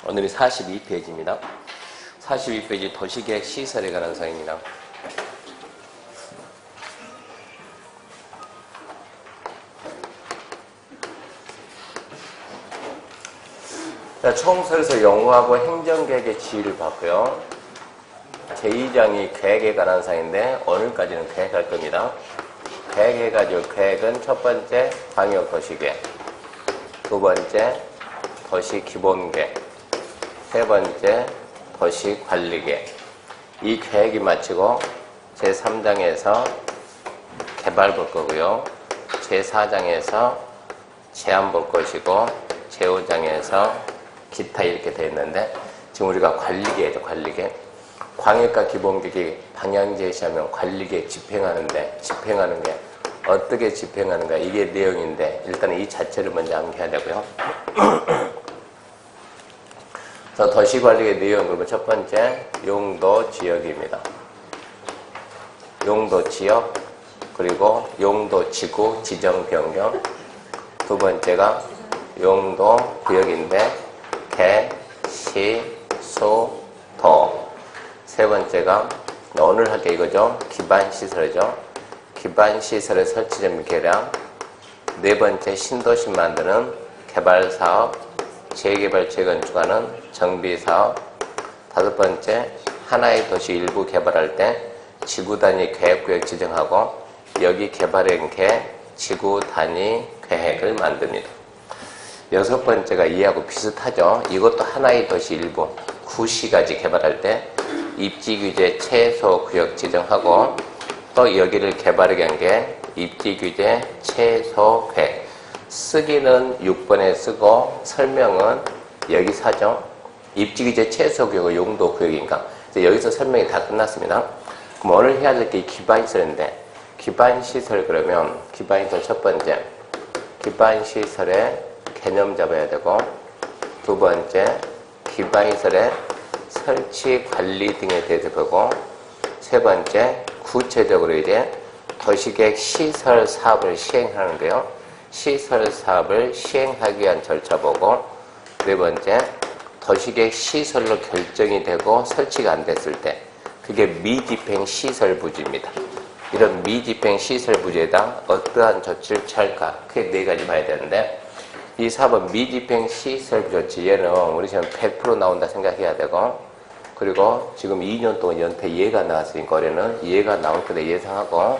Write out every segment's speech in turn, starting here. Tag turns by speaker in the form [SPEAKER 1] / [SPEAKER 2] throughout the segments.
[SPEAKER 1] 오늘이 42페이지입니다. 42페이지 도시계획 시설에 관한 사항입니다. 자, 총서에서 영구하고 행정계획의 지위를 봤고요. 제2장이 계획에 관한 사항인데 오늘까지는 계획할 겁니다. 계획해가지고 계획은 첫 번째 광역도시계획, 두 번째 도시기본계획, 세 번째 도시관리계획. 이 계획이 마치고 제3장에서 개발 볼 거고요. 제4장에서 제한 볼 것이고 제5장에서 기타 이렇게 되어 있는데 지금 우리가 관리계획이죠. 관리계획. 광역과 기본계획이 방향 제시하면 관리계획 집행하는데 집행하는 게 어떻게 집행하는가 이게 내용인데 일단은 이 자체를 먼저 암기해야 되고요. 그래서 도시관리의 내용 그러면 첫 번째 용도 지역입니다. 용도 지역 그리고 용도 지구 지정 변경. 두 번째가 용도 구역인데 개, 시, 수, 도. 세 번째가 오늘 할 게 이거죠. 기반시설이죠. 기반시설의 설치점 계량. 네 번째 신도시 만드는 개발사업, 재개발 재건축하는 정비사업. 다섯 번째 하나의 도시 일부 개발할 때 지구단위 계획구역 지정하고 여기 개발행계 지구단위 계획을 만듭니다. 여섯 번째가 이하고 비슷하죠. 이것도 하나의 도시 일부 구시까지 개발할 때 입지규제 최소 구역 지정하고 또 여기를 개발하게 한 게 입지규제 최소 계획. 쓰기는 6번에 쓰고 설명은 여기서 하죠. 입지규제 최소 구역은 용도 구역이니까 여기서 설명이 다 끝났습니다. 그럼 오늘 해야 될 게 기반시설인데 기반시설 그러면 기반시설 첫 번째 기반시설의 개념 잡아야 되고 두 번째 기반시설의 설치 관리 등에 대해서 보고 세 번째 구체적으로 이제 도시계획 시설 사업을 시행하는데요. 시설 사업을 시행하기 위한 절차 보고 네 번째 도시계획 시설로 결정이 되고 설치가 안 됐을 때 그게 미집행 시설 부지입니다. 이런 미집행 시설 부지에다 어떠한 조치를 취할까 크게 네 가지 봐야 되는데 이 사업은 미집행 시설 조치 얘는 우리 지금 100% 나온다 생각해야 되고 그리고 지금 2년 동안 연태 예가 나왔으니까 올해는 예가 나올 거다 예상하고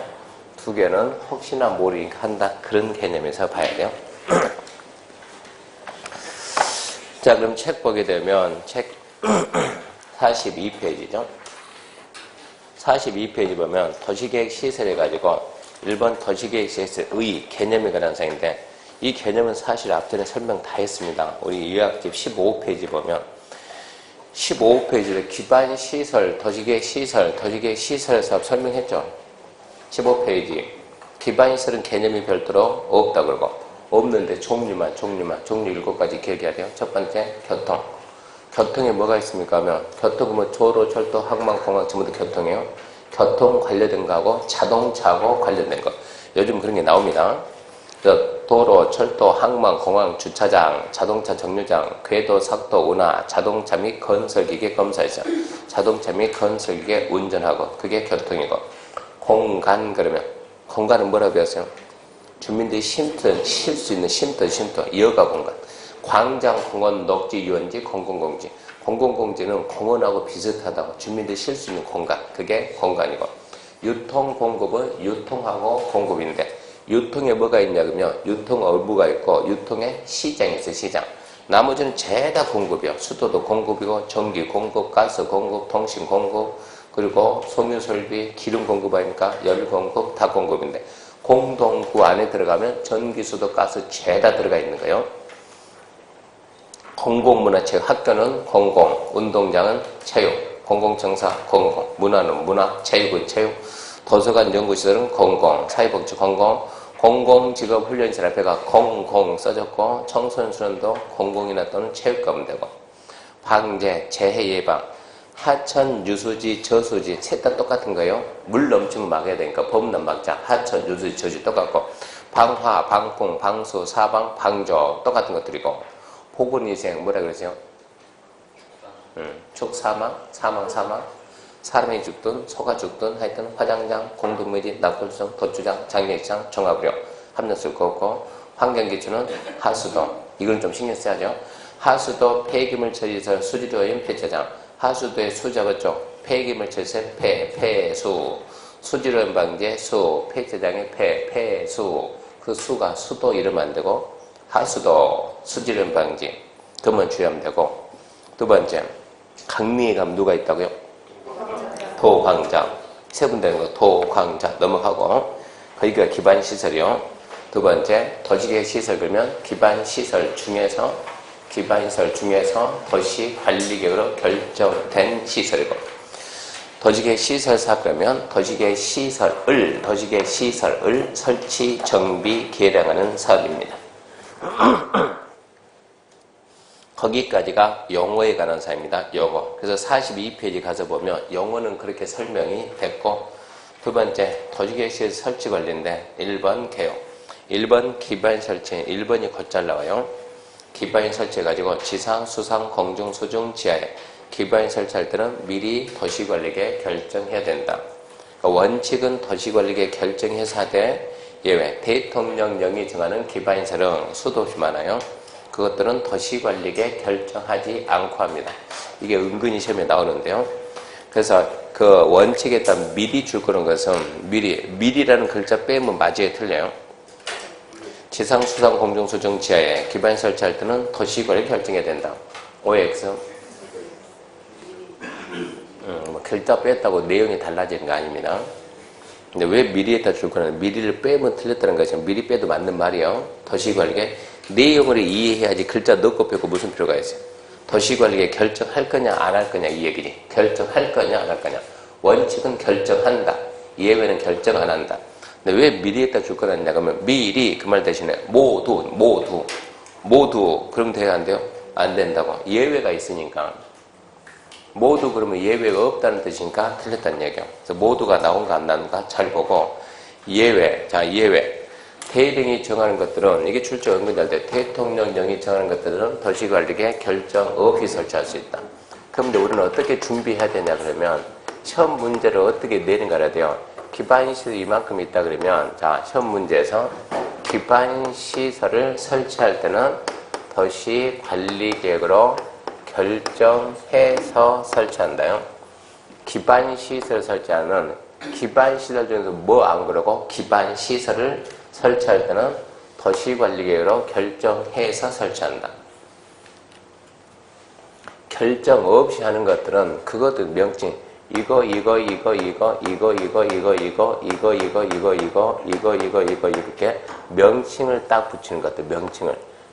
[SPEAKER 1] 두 개는 혹시나 모르니까 한다 그런 개념에서 봐야 돼요. 자 그럼 책 보게 되면 책 42페이지죠. 42페이지 보면 도시계획 시설해 가지고 1번 도시계획 시설의 개념에 관한 사항인데 이 개념은 사실 앞전에 설명 다 했습니다. 우리 요약집 15페이지 보면 15페이지를 기반시설, 도시계획 시설 사업 설명했죠. 15페이지 기반시설은 개념이 별도로 없다 그러고 없는데 종류 7가지 기억해야 돼요. 첫 번째 교통. 교통에 뭐가 있습니까 하면 교통은 뭐 도로, 철도, 항만, 공항 전부 다 교통이에요. 교통 관련된 거하고 자동차하고 관련된 거. 요즘 그런 게 나옵니다. 도로, 철도, 항만, 공항, 주차장, 자동차 정류장, 궤도, sak도, 운하, 자동차 및 건설기계 검사시설, 자동차 및 건설기계 운전하고 그게 교통이고 공간 그러면 공간은 뭐라고 배웠어요? 주민들이 쉴 수 있는 쉼터, 여가 공간. 광장, 공원, 녹지, 유원지, 공공공지. 공공공지는 공원하고 비슷하다고 주민들이 쉴 수 있는 공간. 그게 공간이고 유통, 공급은 유통하고 공급인데 유통에 뭐가 있냐 그러면 유통 의무가 있고 유통에 시장이 있어요. 시장. 나머지는 죄다 공급이요. 수도도 공급이고 전기 공급, 가스 공급, 통신 공급 그리고 송유설비, 기름 공급 아닙니까? 열 공급 다 공급인데 공동구 안에 들어가면 전기, 수도, 가스 죄다 들어가 있는 거예요. 공공문화체육 학교는 공공, 운동장은 체육, 공공청사 공공, 문화는 문화, 체육은 체육, 도서관 연구시설은 공공, 사회복지 공공, 공공직업훈련시설 앞에가 공공 써졌고 청소년수련도 공공이나 또는 체육과면 되고 방제, 재해 예방, 하천, 유수지, 저수지 셋 다 똑같은 거예요. 물 넘치면 막아야 되니까 범람 막자, 하천, 유수지, 저수지 똑같고 방화, 방풍, 방수, 사방, 방조 똑같은 것들이고 보건위생 뭐라 그러세요? 축 사망, 사망, 사망. 사람이 죽든 소가 죽든 하여튼 화장장, 공동묘지, 납골성, 도주장, 장례식장, 종합으로 합력 쓸 거 없고 환경기초는 하수도. 이건 좀 신경 써야죠. 하수도 폐기물 처리시설 수질오염 폐차장. 하수도의 수 잡았죠. 폐기물 처리시설 폐수. 수질오염 방제 수. 폐차장의 폐수. 그 수가 수도 이러면 안 되고 하수도 수질오염 방지. 그만 주의하면 되고. 두 번째, 강릉에 가면 누가 있다고요? 도광장. 세분되는 거 도광장 넘어가고 거기가 기반시설이요. 두 번째, 도시계획 시설 그러면 기반시설 중에서 도시관리계획으로 결정된 시설이고 도시계획 시설사 그러면 도시계획 시설을 설치, 정비, 계량하는 사업입니다. 거기까지가 용어에 관한 사입니다. 용어. 그래서 42페이지 가서 보면 용어는 그렇게 설명이 됐고 두 번째, 도시계획시설 설치 관리인데 1번 개요. 1번 기반 설치. 1번이 곧 잘 나와요. 기반 설치해가지고 지상, 수상, 공중, 수중, 지하에 기반 설치할 때는 미리 도시관리계획 결정해야 된다. 그러니까 원칙은 도시관리계획 결정해서 하되 예외. 대통령령이 정하는 기반시설은 수도 없이 많아요. 그것들은 도시관리계획 결정하지 않고 합니다. 이게 은근히 시험에 나오는데요. 그래서 그 원칙에 따라 미리 줄 거는 것은 미리라는 글자 빼면 맞이에 틀려요. 지상, 수상, 공중, 수중, 지하에 기반 설치할 때는 도시관리 결정해야 된다. OX. 뭐 글자 뺐다고 내용이 달라지는 거 아닙니다. 근데 왜 미리에다 줄 거는 미리를 빼면 틀렸다는 것이 미리 빼도 맞는 말이에요. 도시관리계 내용을 이해해야지 글자 넣고 빼고 무슨 필요가 있어요. 도시관리계 결정할 거냐 안 할 거냐 이 얘기지. 결정할 거냐 안 할 거냐. 원칙은 결정한다. 예외는 결정 안 한다. 근데 왜 미리에다 줄 거냐 그러면 미리 그 말 대신에 모두 그럼 돼야 안 돼요? 안 된다고. 예외가 있으니까. 모두 그러면 예외가 없다는 뜻이니까 틀렸다는 얘기예요. 그래서 모두가 나온가 안 나온가 잘 보고 예외. 자, 예외. 대령이 정하는 것들은 이게 출제 은근히 잘 돼. 대통령령이 정하는 것들은 도시관리계획 결정 없이 설치할 수 있다. 그럼 이제 우리는 어떻게 준비해야 되냐 그러면 시험 문제를 어떻게 내는가 해야 돼요. 기반시설이 이만큼 있다 그러면 자, 시험 문제에서 기반시설을 설치할 때는 도시관리계획으로 결정해서 설치한다요. 기반시설 설치하는 기반시설 중에서 뭐 안 그러고 기반시설을 설치할 때는 도시관리계획으로 결정해서 설치한다. 결정 없이 하는 것들은 그것도 명칭 이거 이렇게 명칭을 딱 붙이는 것들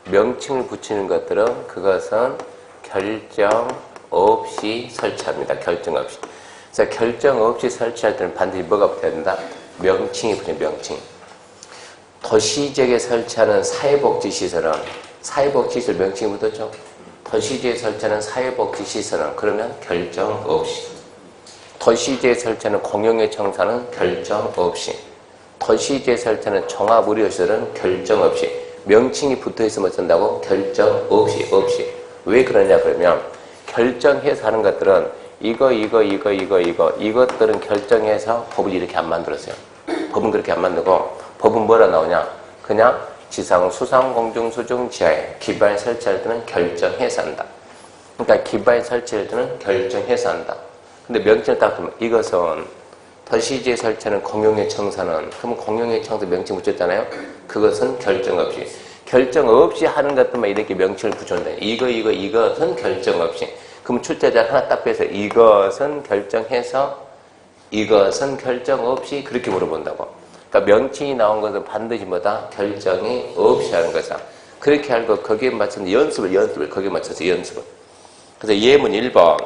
[SPEAKER 1] 명칭을 붙이는 것들은 그것은 결정 없이 설치합니다. 결정 없이. 그래서 결정 없이 설치할 때는 반드시 뭐가 붙어야 된다? 명칭이 붙어요. 명칭. 도시지역에 설치하는 사회복지시설은 사회복지시설 명칭이 붙었죠. 도시지역에 설치하는 사회복지시설은 그러면 결정 없이. 도시지역에 설치하는 공용의 청사는 결정 없이. 도시지역에 설치하는 종합의료시설은 결정 없이. 명칭이 붙어있으면 어쩐다고? 결정 없이. 왜 그러냐 그러면 결정해서 하는 것들은 이것들은 결정해서 법을 이렇게 안 만들었어요. 법은 그렇게 안 만들고 법은 뭐라 나오냐? 그냥 지상, 수상, 공중, 수중, 지하에 기반 설치할 때는 결정해서 한다. 그러니까 기반 설치할 때는 결정해서 한다. 근데 명칭을 딱 보면 이것은 도시지에 설치하는 공용의 청사는 그럼 공용의 청사 명칭 붙였잖아요. 그것은 결정 없이. 결정 없이 하는 것들만 이렇게 명칭을 붙여준다. 이것은 결정 없이. 그럼 출제자를 하나 딱 빼서 이것은 결정해서 이것은 결정 없이 그렇게 물어본다고. 그러니까 명칭이 나온 것은 반드시 뭐다? 결정이 없이 하는 거다. 그렇게 알고 거기에 맞춰서 연습을 거기에 맞춰서 연습을. 그래서 예문 1번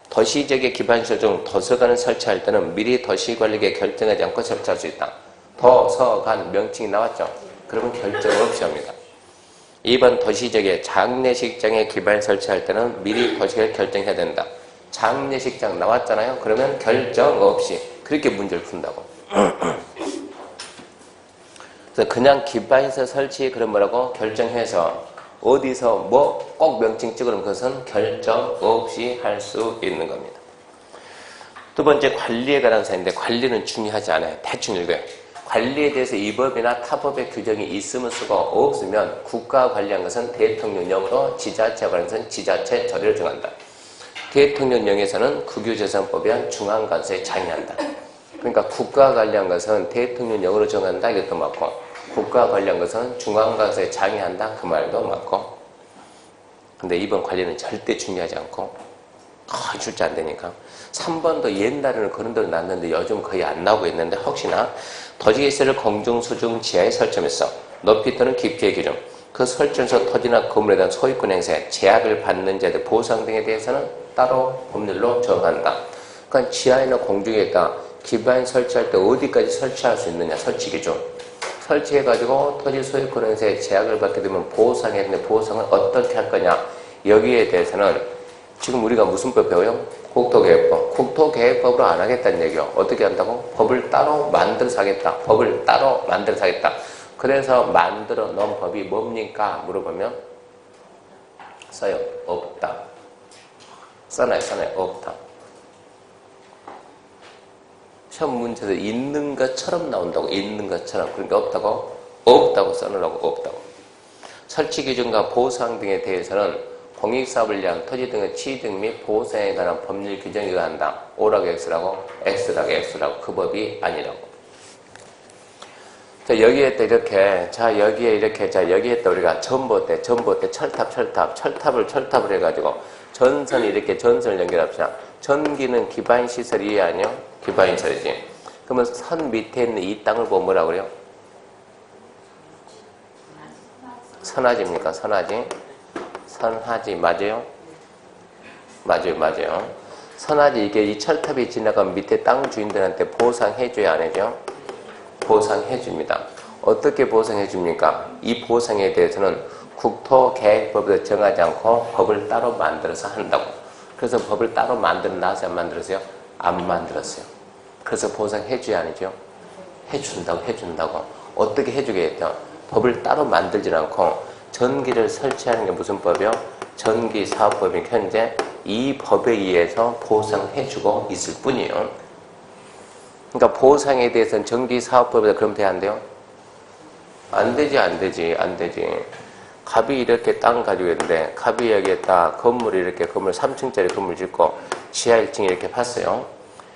[SPEAKER 1] 도시지역의 기반시설 중 도서관을 설치할 때는 미리 도시관리계획 결정하지 않고 설치할 수 있다. 도서관 명칭이 나왔죠? 그러면 결정 없이 합니다. 2번 도시지역의 장례식장에 기반 설치할 때는 미리 도시계획 결정해야 된다. 장례식장 나왔잖아요? 그러면 결정 없이 그렇게 문제를 푼다고. 그래서 그냥 기반시설 설치 그런 뭐라고 결정해서 어디서 뭐 꼭 명칭 찍으면 그것은 결정 없이 할 수 있는 겁니다. 두 번째 관리에 관한 사인데 관리는 중요하지 않아요. 대충 읽어요. 관리에 대해서 이 법이나 타법의 규정이 있으면 쓰고 없으면 국가와 관리한 것은 대통령령으로 지자체와 관한 것은 지자체 처리를 정한다. 대통령령에서는 국유재정법에 의한 중앙관서에 장의한다. 그러니까 국가와 관리한 것은 대통령령으로 정한다 이것도 맞고 국가와 관리한 것은 중앙관서에 장의한다 그 말도 맞고 근데 이번 관리는 절대 중요하지 않고 거의 출제 안 되니까 3번도 옛날에는 그런 데로 났는데 요즘 거의 안 나오고 있는데 혹시나 토지개시를 공중수중 지하에 설치하면서 높이 또는 깊이의 기준 그 설정서 토지나 건물에 대한 소유권 행사에 제약을 받는 자들 보상 등에 대해서는 따로 법률로 정한다. 그러니까 지하에나 공중에 있다 기반 설치할 때 어디까지 설치할 수 있느냐 설치 기준 설치해가지고 토지 소유권 행사에 제약을 받게 되면 보상해야 되는데 보상은 어떻게 할 거냐 여기에 대해서는 지금 우리가 무슨 법 배워요? 국토계획법. 국토계획법으로 안 하겠다는 얘기요. 어떻게 한다고? 법을 따로 만들어서 하겠다. 법을 따로 만들어서 하겠다. 그래서 만들어 놓은 법이 뭡니까? 물어보면 써요. 없다. 써놔요. 없다. 시험 문제에서 있는 것처럼 나온다고. 있는 것처럼. 그러니까 없다고? 없다고 써놓으라고. 없다고. 설치 기준과 보상 등에 대해서는 공익사업을 위한 토지 등의 취득 및 보상에 관한 법률 규정에 의한다. O라고 X라고, X라고 그 법이 아니라고. 자, 여기에 또 이렇게, 여기에 또 우리가 전봇대, 철탑을 해가지고 전선이 이렇게 전선을 연결합시다. 전기는 기반시설이 이해 아니요? 기반시설이지. 그러면 선 밑에 있는 이 땅을 보면 뭐라고 그래요? 선하지입니까? 선하지? 선하지 맞아요? 맞아요. 선하지 이게 이 철탑이 지나가면 밑에 땅 주인들한테 보상해줘야 안 해줘? 보상해줍니다. 어떻게 보상해줍니까? 이 보상에 대해서는 국토계획법에서 정하지 않고 법을 따로 만들어서 한다고. 그래서 법을 따로 만들어놨어요? 안 만들었어요? 안 만들었어요. 그래서 보상해줘야 안 해줘? 해준다고. 어떻게 해주겠죠? 법을 따로 만들지 않고 전기를 설치하는 게 무슨 법이요? 전기사업법이 현재 이 법에 의해서 보상해주고 있을 뿐이에요. 그러니까 보상에 대해서는 전기사업법에서 그럼 돼야 안 돼요? 안 되지. 갑이 이렇게 땅 가지고 있는데 갑이 여기에다 건물 3층짜리 건물 짓고 지하 1층에 이렇게 팠어요.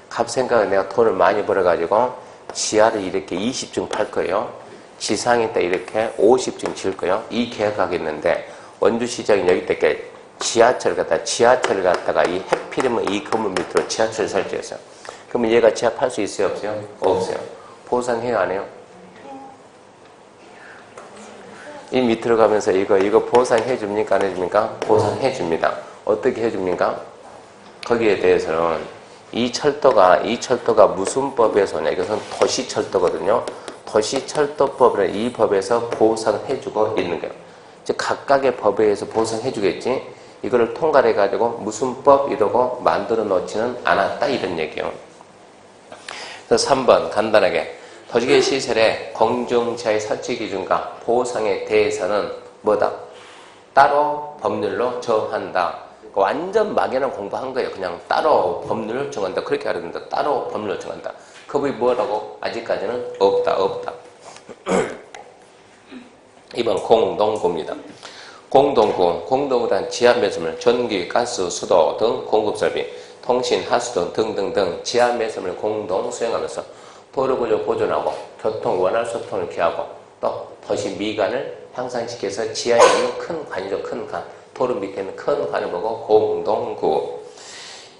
[SPEAKER 1] 갑 생각은 내가 돈을 많이 벌어가지고 지하를 이렇게 20층 팔 거예요. 지상에다 이렇게 50층 지을 거예요. 이 계획하겠는데 원주시장이 여기 때까지 지하철을 갖다가 이 해필이면 이 건물 밑으로 지하철을 설치했어요. 그러면 얘가 지하 팔 수 있어요? 없어요? 없어요. 보상해요? 안 해요? 이 밑으로 가면서 이거 보상해 줍니까? 안 해줍니까? 보상해 줍니다. 어떻게 해줍니까? 거기에 대해서는 이 철도가 무슨 법에서냐? 이것은 도시철도거든요. 도시철도법이라는 이 법에서 보상해주고 있는 거예요. 즉 각각의 법에 의해서 보상해주겠지. 이거를 통과해가지고 무슨 법 이러고 만들어 놓지는 않았다 이런 얘기예요. 그래서 3번 간단하게 도시계획 시설의 공중지하의 설치 기준과 보상에 대해서는 뭐다? 따로 법률로 정한다. 완전 막연한 공부한 거예요. 그냥 따로 법률을 정한다. 그렇게 알아듣는다. 따로 법률로 정한다. 그 법이 뭐라고? 아직까지는 없다. 2번 공동구입니다. 공동구란 지하 매수물, 전기, 가스, 수도 등 공급설비, 통신, 하수 등등등 지하 매수물을 공동 수행하면서 도로 구조 보존하고 교통 원활 소통을 기하고 또 도시 미관을 향상시켜서 지하에 있는 큰 관이죠. 큰 관. 도로 밑에 있는 큰 관을 보고 공동구.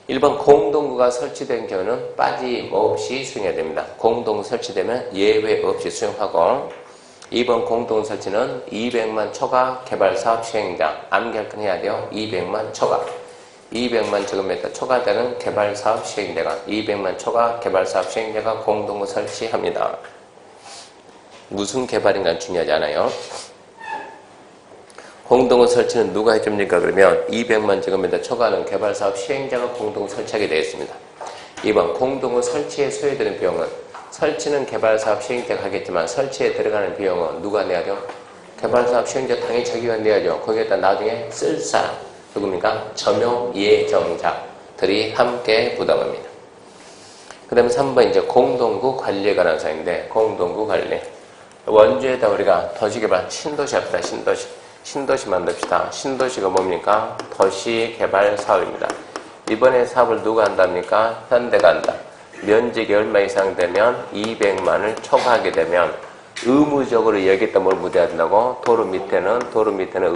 [SPEAKER 1] 1번 공동구가 설치된 경우는 빠짐없이 수행해야 됩니다. 공동구 설치되면 예외 없이 수행하고 2번 공동구 설치는 200만 초과 개발사업 시행자 암기할건 해야 돼요. 200만 초과 200만 제곱미터 초과되는 개발사업 시행자가 200만 초과 개발사업 시행자가 공동구 설치합니다. 무슨 개발인가는 중요하지 않아요. 공동구 설치는 누가 해줍니까? 그러면 200만 제곱미터 초과하는 개발사업 시행자가 공동구 설치하게 되어 있습니다. 2번 공동구 설치에 소요되는 비용은 설치는 개발사업 시행자가 하겠지만 설치에 들어가는 비용은 누가 내야 돼요? 개발사업 시행자 당연히 자기가 내야죠. 거기에다 나중에 쓸 사람 누굽니까? 점용 예정자들이 함께 부담합니다. 그 다음에 3번 이제 공동구 관리에 관한 사항인데, 공동구 관리. 원주에다 우리가 도시개발, 신도시 합시다. 신도시 만듭시다. 신도시가 뭡니까? 도시개발 사업입니다. 이번에 사업을 누가 한답니까? 현대가 한다. 면적이 얼마 이상 되면 200만을 초과하게 되면 의무적으로 여기다 뭘 묻어야 된다고? 도로 밑에는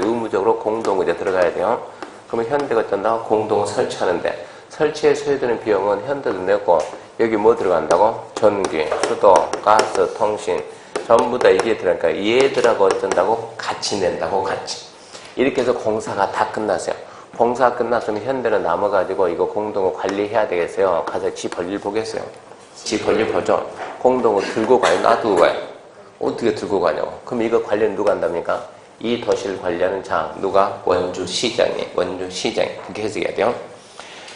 [SPEAKER 1] 의무적으로 공동구에 들어가야 돼요. 그러면 현대가 어쩐다고? 공동 설치하는데, 설치에 소요되는 비용은 현대도 내고, 여기 뭐 들어간다고? 전기, 수도, 가스, 통신, 전부 다 이게 들어가니까 얘들하고 어쩐다고? 같이 낸다고, 같이. 이렇게 해서 공사가 다 끝났어요. 공사가 끝났으면 현대는 남아가지고 이거 공동구 관리해야 되겠어요. 가서 지 볼일 보겠어요. 지 볼일 보죠. 공동구 들고 가요? 놔두고 가요? 어떻게 들고 가냐고. 그럼 이거 관리는 누가 한답니까? 이 도시를 관리하는 자, 누가? 원주시장이. 그렇게 해석해야 돼요.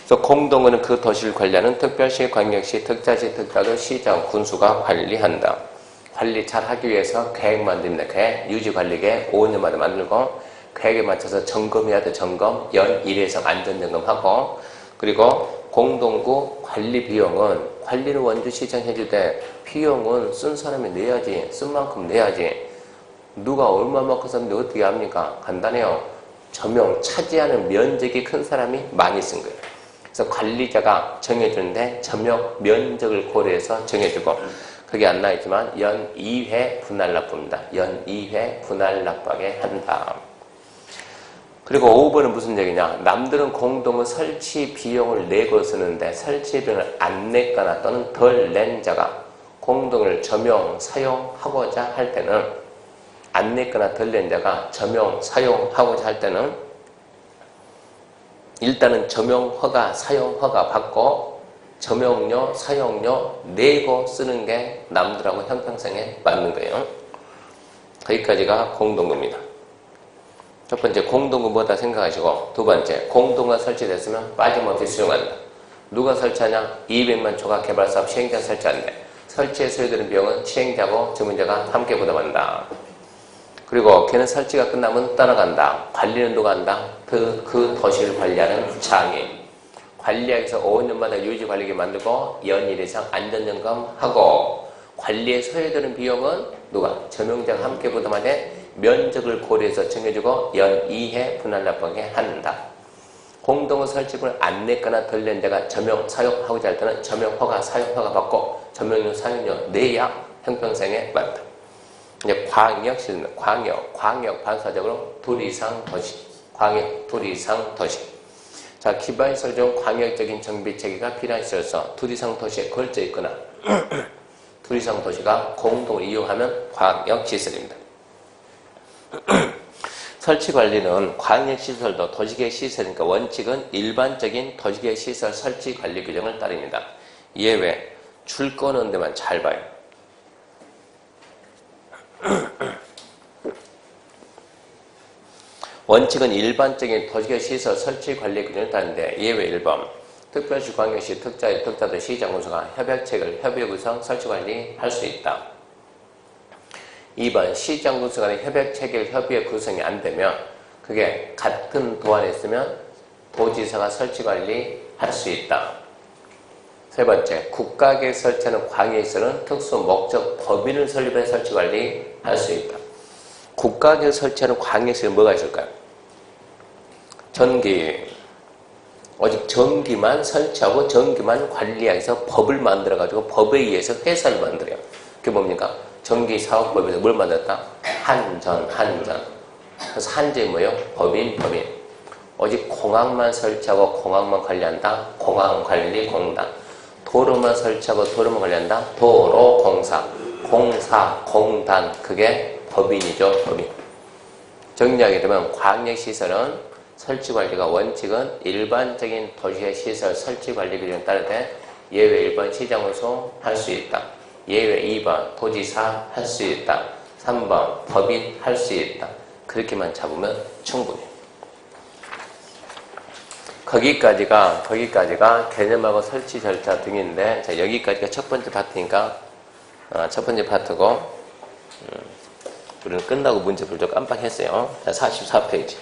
[SPEAKER 1] 그래서 공동구는 그 도시를 관리하는 특별시, 광역시, 특자시, 특자도, 시장, 군수가 관리한다. 관리 잘 하기 위해서 계획 만듭니다. 계획, 유지관리계획 5년마다 만들고, 계획에 맞춰서 점검해야 돼. 점검, 연 1회에서 안전점검하고, 그리고 공동구 관리 비용은, 관리는 원주시장 해주되 비용은 쓴 사람이 내야지. 쓴 만큼 내야지. 누가 얼마만큼 썼는데 어떻게 합니까? 간단해요. 점용, 차지하는 면적이 큰 사람이 많이 쓴 거예요. 그래서 관리자가 정해주는데 점용 면적을 고려해서 정해주고, 그게 안 나있지만 연 2회 분할 납부입니다. 연 2회 분할 납부하게 한다. 그리고 5번은 무슨 얘기냐? 남들은 공동구 설치 비용을 내고 쓰는데 설치 비용을 안 냈거나 또는 덜 낸 자가 공동을 점용, 사용하고자 할 때는, 안 냈거나 덜 낸 자가 점용, 사용하고자 할 때는 일단은 점용 허가, 사용 허가 받고 점용료, 사용료 내고 쓰는 게 남들하고 형평성에 맞는 거예요. 거기까지가 공동구입니다. 첫 번째, 공동구 뭐다 생각하시고, 두 번째, 공동구가 설치됐으면 빠짐없이 수용한다. 누가 설치하냐? 200만 초과 개발사업 시행자 설치한대. 설치에 소요되는 비용은 시행자고 주문자가 함께 부담한다. 그리고 걔는 설치가 끝나면 떠나간다. 관리는 누가 한다? 그 도시를 관리하는 장인. 관리하기 위해서 5년마다 유지관리계 만들고 연 1 이상 안전점검하고, 관리에 소요되는 비용은 누가? 점용자가 함께 부담하되 면적을 고려해서 정해주고 연 2회 분할 납부하게 한다. 공동구 설치분을 안 냈거나 덜 낸 자가 점용, 사용하고자 할 때는 점용 허가, 사용 허가 받고 점용료, 사용료 내야 형평성에 맞다. 이제 광역시입니다. 광역 반사적으로 둘 이상 도시. 광역 둘 이상 도시. 자, 기반시설 중 광역적인 정비 체계가 필요한 시설서 둘 이상 도시에 걸쳐 있거나 둘 이상 도시가 공동을 이용하면 광역시설입니다. 설치관리는 광역시설도 도시계획 시설이니까 원칙은 일반적인 도시계획 시설 설치관리 규정을 따릅니다. 예외, 줄 꺼놓은 데만 잘 봐요. 원칙은 일반적인 도시계획 시설 설치관리 규정을 따르는데, 예외 1번, 특별시, 광역시, 특자도, 시장, 군수가 협약체계를 협의 구성 설치관리 할 수 있다. 2번, 시장, 군수 간의 협약체계를 협의에 구성이 안 되면, 그게 같은 도안에 있으면 도지사가 설치관리 할 수 있다. 세 번째, 국가계획 설치하는 광역시설은 특수 목적 법인을 설립해 설치관리 할 수 있다. 국가계획 설치하는 광역시설은 뭐가 있을까요? 전기, 오직 전기만 설치하고 전기만 관리하기 위해서 법을 만들어가지고 법에 의해서 회사를 만들어요. 그게 뭡니까? 전기사업법에서 뭘 만들었다? 한전. 그래서 한전이 뭐예요? 법인. 오직 공항만 설치하고 공항만 관리한다? 공항관리공단. 도로만 설치하고 도로만 관리한다? 도로공사. 공사공단. 그게 법인이죠, 법인. 정리하게 되면 광역시설은 설치관리가 원칙은 일반적인 도시의 시설 설치관리 규정에 따르되 예외 1번 시장군수 할 수 있다. 예외 2번 도지사 할 수 있다. 3번 법인 할 수 있다. 그렇게만 잡으면 충분해요. 거기까지가 개념하고 설치 절차 등인데, 자, 여기까지가 첫 번째 파트니까 첫 번째 파트고, 우리는 끝나고 문제 풀죠. 깜빡했어요. 자, 44페이지.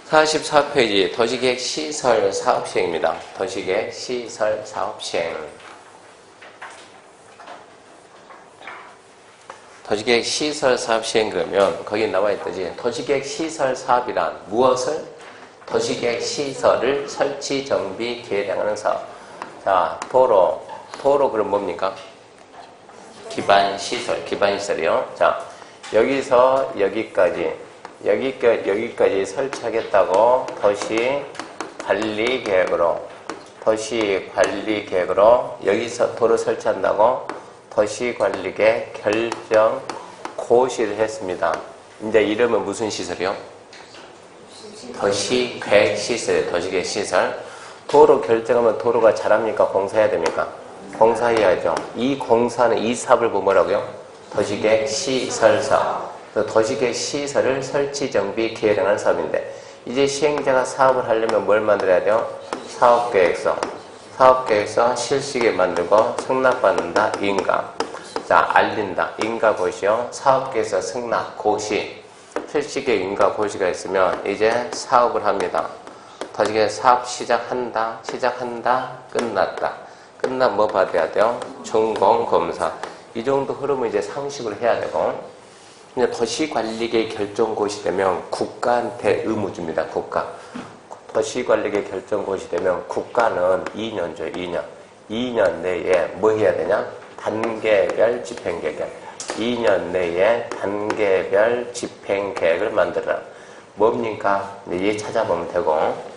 [SPEAKER 1] 44페이지 도시계획 시설 사업 시행입니다. 도시계획 시설 사업 시행. 도시계획 시설 사업 시행 그러면 거기 나와 있듯이 도시계획 시설 사업이란 무엇을? 도시계획 시설을 설치, 정비, 계량하는 사업. 자, 도로 그럼 뭡니까? 기반시설이요. 자, 여기서 여기까지 설치하겠다고 도시관리계획으로 여기서 도로 설치한다고 도시관리계 결정 고시를 했습니다. 이제 이름은 무슨 시설이요? 도시계획시설, 도시계획시설. 도로 결정하면 도로가 잘합니까? 공사해야 됩니까? 공사해야죠. 이 공사는 이 사업을 뭐라고요? 도시계획시설사업. 도시계획시설을 설치, 정비, 계량하는 사업인데 이제 시행자가 사업을 하려면 뭘 만들어야 돼요? 사업계획서 실시계 만들고 승낙받는다. 인가. 자, 알린다. 인가 고시요. 사업계획서 승낙 고시. 실시계 인가 고시가 있으면 이제 사업을 합니다. 도시계획 사업 시작한다. 끝났다. 끝나면 뭐 받아야 돼요? 준공검사. 이 정도 흐름은 이제 상식으로 해야 되고, 이제 도시관리계 결정고시 되면 국가한테 의무 줍니다. 국가. 도시관리계 결정고시 되면 국가는 2년 줘. 2년 내에 뭐 해야 되냐? 단계별 집행계획. 2년 내에 단계별 집행계획을 만들어라. 뭡니까? 얘 찾아보면 되고,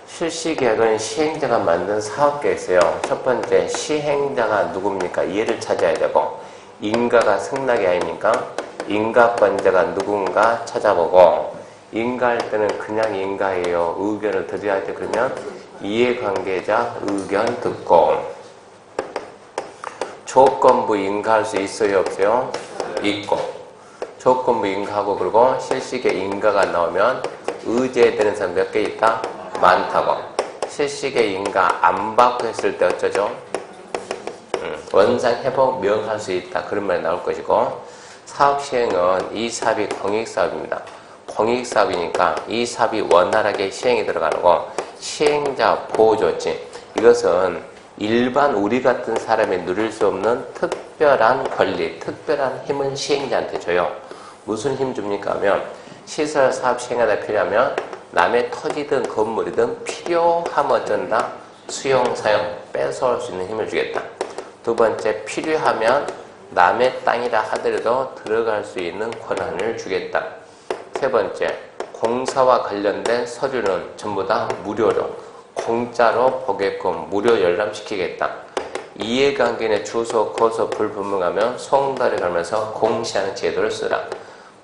[SPEAKER 1] 실시계획은 시행자가 만든 사업계획서요. 첫 번째, 시행자가 누굽니까? 얘를 찾아야 되고, 인가가 승낙이 아닙니까? 인가권자가 누군가 찾아보고, 인가할 때는 그냥 인가해요. 의견을 드려야 돼. 그러면 이해관계자 의견 듣고, 조건부 인가할 수 있어요? 없어요? 있고. 조건부 인가하고, 그리고 실시계 인가가 나오면 의제되는 사람 몇 개 있다? 많다고. 실시계 인가 안 받고 했을 때 어쩌죠? 원상 회복 명할 수 있다. 그런 말이 나올 것이고, 사업 시행은 이 사업이 공익사업입니다. 공익사업이니까 이 사업이 원활하게 시행이 들어가는 거. 시행자 보호조치. 이것은 일반 우리 같은 사람이 누릴 수 없는 특별한 권리, 특별한 힘을 시행자한테 줘요. 무슨 힘 줍니까 하면, 시설 사업 시행하다 필요하면 남의 토지든 건물이든 필요하면 어쩐다? 수용, 사용, 뺏어올 수 있는 힘을 주겠다. 두 번째, 필요하면 남의 땅이라 하더라도 들어갈 수 있는 권한을 주겠다. 세 번째, 공사와 관련된 서류는 전부 다 무료로, 공짜로 보게끔 무료 열람시키겠다. 이해관계의 주소, 거소 불분명하면 송달에 가면서 공시하는 제도를 쓰라.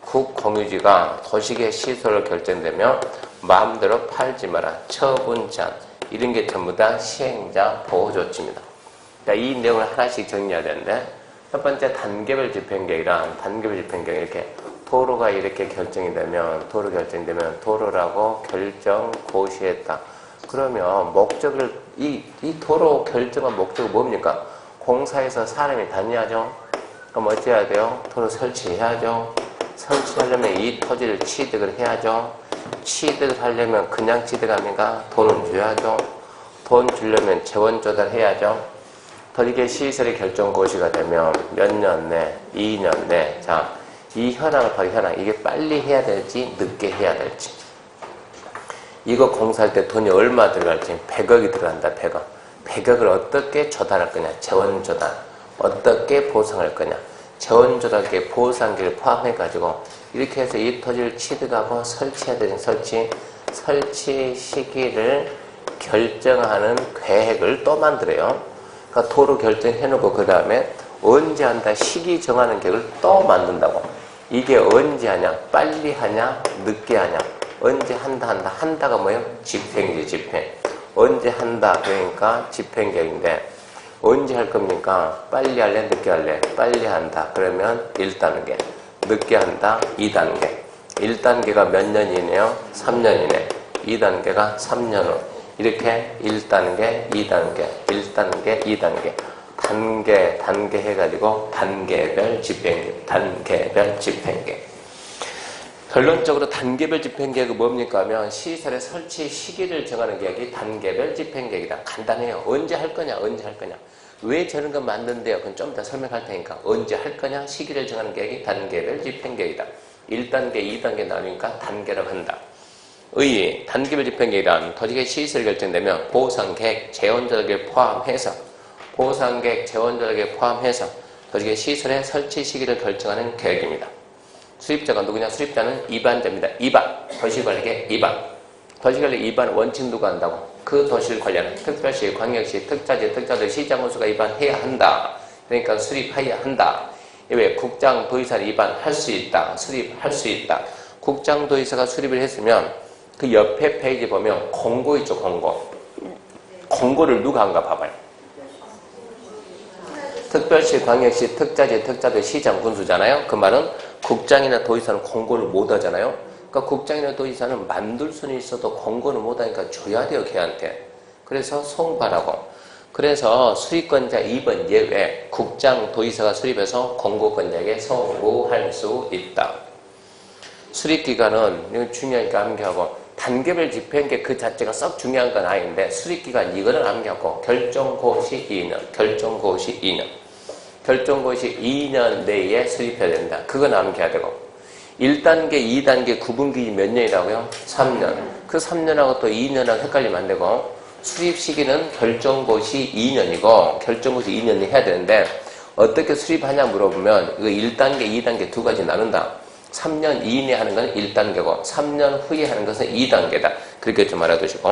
[SPEAKER 1] 국공유지가 도시계획 시설로 결정되면 마음대로 팔지 마라. 처분 제한. 이런 게 전부 다 시행자 보호조치입니다. 자, 이 내용을 하나씩 정리해야 되는데, 첫 번째 단계별 집행계획이란, 단계별 집행계획 이렇게 도로가 이렇게 결정이 되면, 도로라고 결정 고시했다. 그러면 목적을, 이 도로 결정한 목적은 뭡니까? 공사에서 사람이 다녀야죠. 그럼 어찌해야 돼요? 도로 설치해야죠. 설치하려면 이 토지를 취득을 해야죠. 취득을 하려면 그냥 취득합니까? 돈은 줘야죠. 돈 주려면 재원 조달해야죠. 도시계획 시설의 결정 고시가 되면 몇 년 내, 2년 내. 자, 이 현황을 봐요. 현황. 이게 빨리 해야 될지 늦게 해야 될지. 이거 공사할 때 돈이 얼마 들어갈지. 100억이 들어간다. 100억. 100억을 어떻게 조달할 거냐. 재원 조달. 어떻게 보상할 거냐. 재원 조달계 보상기를 포함해가지고 이렇게 해서 이 토지를 취득하고 설치해야 되는 설치 시기를 결정하는 계획을 또 만들어요. 그러니까 도로 결정해놓고 그 다음에 언제 한다 시기 정하는 계획을 또 만든다고. 이게 언제 하냐? 빨리 하냐? 늦게 하냐? 언제 한다가 뭐예요? 집행이지. 집행. 언제 한다 그러니까 집행계획인데, 언제 할 겁니까? 빨리 할래? 늦게 할래? 빨리 한다. 그러면 1단계. 늦게 한다. 2단계. 1단계가 몇 년이네요? 3년이네. 2단계가 3년 후. 이렇게 1단계, 2단계, 1단계, 2단계. 단계 해가지고 단계별 집행계. 결론적으로 단계별 집행계획은 뭡니까 하면 시설의 설치 시기를 정하는 계획이 단계별 집행계획이다. 간단해요. 언제 할 거냐, 언제 할 거냐. 왜 저런 거 만든대요? 그건 좀 이따 설명할 테니까. 언제 할 거냐, 시기를 정하는 계획이 단계별 집행계획이다. 1단계, 2단계 나누니까 단계로 한다. 의 단계별 집행계획이란 토지의 시설이 결정되면 보상계획, 재원조작을 포함해서 토지의 시설의 설치 시기를 결정하는 계획입니다. 수립자가 누구냐? 수립자는 입안자입니다. 입안, 도시관리계 입안. 도시관리 입안 원칙 누가 한다고? 그 도시를 관리하는 특별시, 광역시, 특자지, 특자도 시장군수가 입안해야 한다. 그러니까 수립해야 한다. 왜? 국장, 도의사 입안할 수 있다. 수립할 수 있다. 국장, 도의사가 수립을 했으면 그 옆에 페이지 보면 공고 있죠, 공고. 공고를 누가 한가 봐봐요. 특별시, 광역시, 특자지, 특자도 시장, 군수잖아요. 그 말은 국장이나 도의사는 공고를 못 하잖아요. 그러니까 국장이나 도의사는 만들 수는 있어도 공고를 못 하니까 줘야 돼요, 걔한테. 그래서 송발하고. 그래서 수립권자 2번 예외 국장, 도의사가 수립해서 공고권자에게 송부할 수 있다. 수립기간은 이거 중요하니까 암기하고 단계별 집행계 그 자체가 썩 중요한 건 아닌데 수립기간 이거는 암기하고 결정고시 2년, 결정고시 2년. 결정고시 2년 내에 수립해야 된다. 그건 암기해야 되고 1단계, 2단계 구분기간이 몇 년이라고요? 3년. 그 3년하고 또 2년하고 헷갈리면 안 되고 수립 시기는 결정고시 2년이고 결정고시 2년이 해야 되는데 어떻게 수립하냐 물어보면 그 1단계, 2단계 두 가지 나눈다. 3년 이내에 하는 건 1단계고 3년 후에 하는 것은 2단계다. 그렇게 좀 알아두시고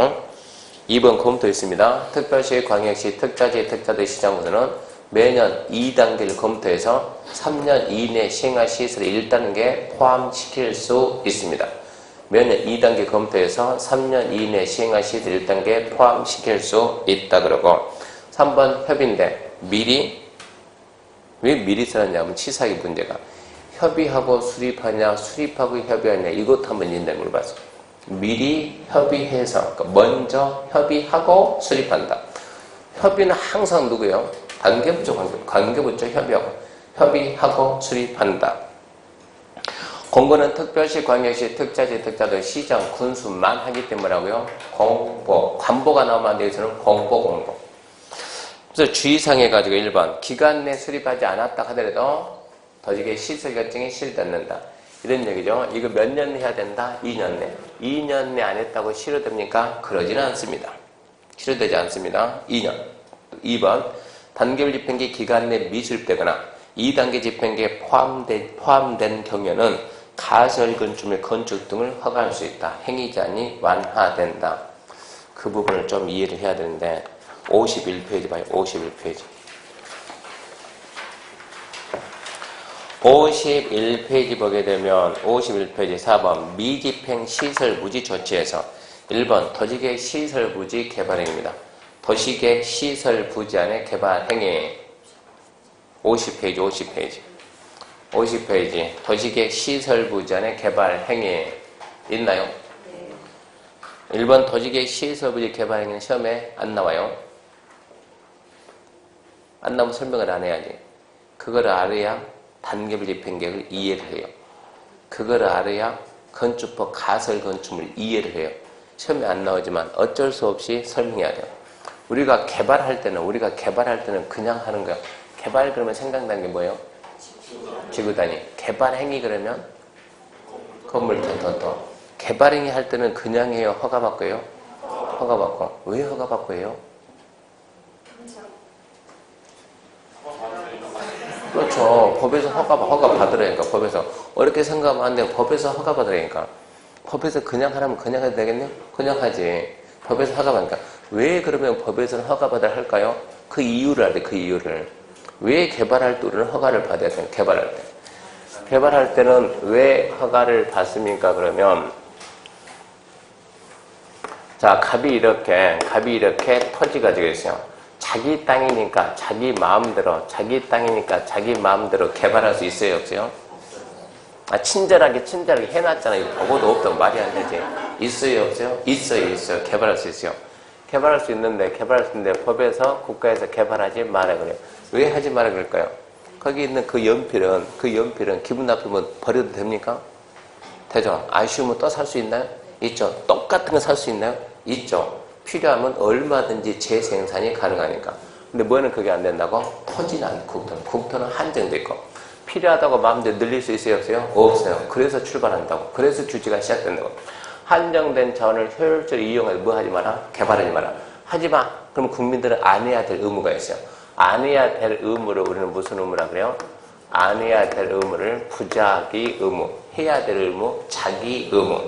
[SPEAKER 1] 2번 검토 있습니다. 특별시, 광역시, 특자지, 특자도 시장군수는 매년 2단계를 검토해서 3년 이내에 시행할 시설을 1단계에 포함시킬 수 있습니다. 매년 2단계 검토해서 3년 이내에 시행할 시설 1단계에 포함시킬 수 있다 그러고 3번 협의인데 미리 왜 미리 써놨냐면 치사하게 문제가 협의하고 수립하냐 수립하고 협의하냐 이것도 한번 인데 물어봤어. 미리 협의해서 그러니까 먼저 협의하고 수립한다. 협의는 항상 누구예요? 관계부처 관계부처 협의하고 수립한다. 공고는 특별시, 광역시, 특자지, 특자도 시장, 군수만 하기 때문이라고요. 공보, 관보가 나오면 안 되겠지만 공보. 그래서 주의사항 해가지고 1번 기간 내 수립하지 않았다 하더라도 도지의 시설 결정이 실현된다. 이런 얘기죠. 이거 몇 년 해야 된다? 2년 내. 2년 내 안 했다고 실효됩니까? 그러지는 않습니다. 실효되지 않습니다. 2년. 2번 단계별 집행계 기간 내 미수립되거나 2단계 집행계에 포함된 경우에는 가설 건축 및 건축 등을 허가할 수 있다. 행위자니 완화된다. 그 부분을 좀 이해를 해야 되는데 51페이지 봐요. 51페이지. 51페이지 보게 되면 51페이지 4번 미집행 시설 부지 조치에서 1번 도시계획 시설 부지 개발행위입니다. 도시계획 시설 부지 안에 개발 행위 50페이지 도시계획 시설 부지 안에 개발 행위 있나요? 네. 1번 도시계획 시설 부지 개발 행위는 시험에 안 나와요. 안 나오면 설명을 안 해야지. 그걸 알아야 단계별 집행계획을 이해를 해요. 그걸 알아야 건축법 가설 건축물 이해를 해요. 시험에 안 나오지만 어쩔 수 없이 설명해야 돼요. 우리가 개발할 때는 그냥 하는 거야. 개발 그러면 생각나는 게 뭐예요? 지구단위. 개발 행위 그러면 건물 더. 개발 행위 할 때는 그냥 해요? 허가받고 해요? 허가받고. 왜 허가받고 해요? 그렇죠. 법에서 허가 받으라니까. 법에서 어렵게 생각하면 안 돼요. 법에서 허가 받으라니까. 법에서 그냥 하라면 그냥 해도 되겠네요? 그냥 하지. 법에서 허가 받으니까. 왜 그러면 법에서는 허가 받아야 할까요? 그 이유를 알아야 돼. 그 이유를. 왜 개발할 때 우리는 허가를 받아야 돼요? 개발할 때. 개발할 때는 왜 허가를 받습니까? 그러면 자, 갑이 이렇게 토지 가지고 있어요. 자기 땅이니까 자기 마음대로 개발할 수 있어요? 없어요? 친절하게 해놨잖아요. 보고도 없다고 말이 안 되지. 있어요? 없어요? 있어요. 개발할 수 있어요. 개발할 수 있는데 법에서 국가에서 개발하지 마라 그래요. 왜 하지 마라 그럴까요? 거기 있는 그 연필은 기분 나쁘면 버려도 됩니까? 되죠? 아쉬우면 또 살 수 있나요? 있죠. 똑같은 거 살 수 있나요? 있죠. 필요하면 얼마든지 재생산이 가능하니까. 근데 뭐는 그게 안 된다고? 터지는 않고 국토는. 국토는 한정돼 있고. 필요하다고 마음대로 늘릴 수 있어요? 없어요? 없어요. 그래서 출발한다고. 그래서 규제가 시작된다고. 한정된 자원을 효율적으로 이용해서 뭐 하지 마라? 개발하지 마라. 하지 마. 그럼 국민들은 안 해야 될 의무가 있어요. 안 해야 될 의무를 우리는 무슨 의무라 그래요? 안 해야 될 의무를 부작위 의무, 해야 될 의무, 자기 의무.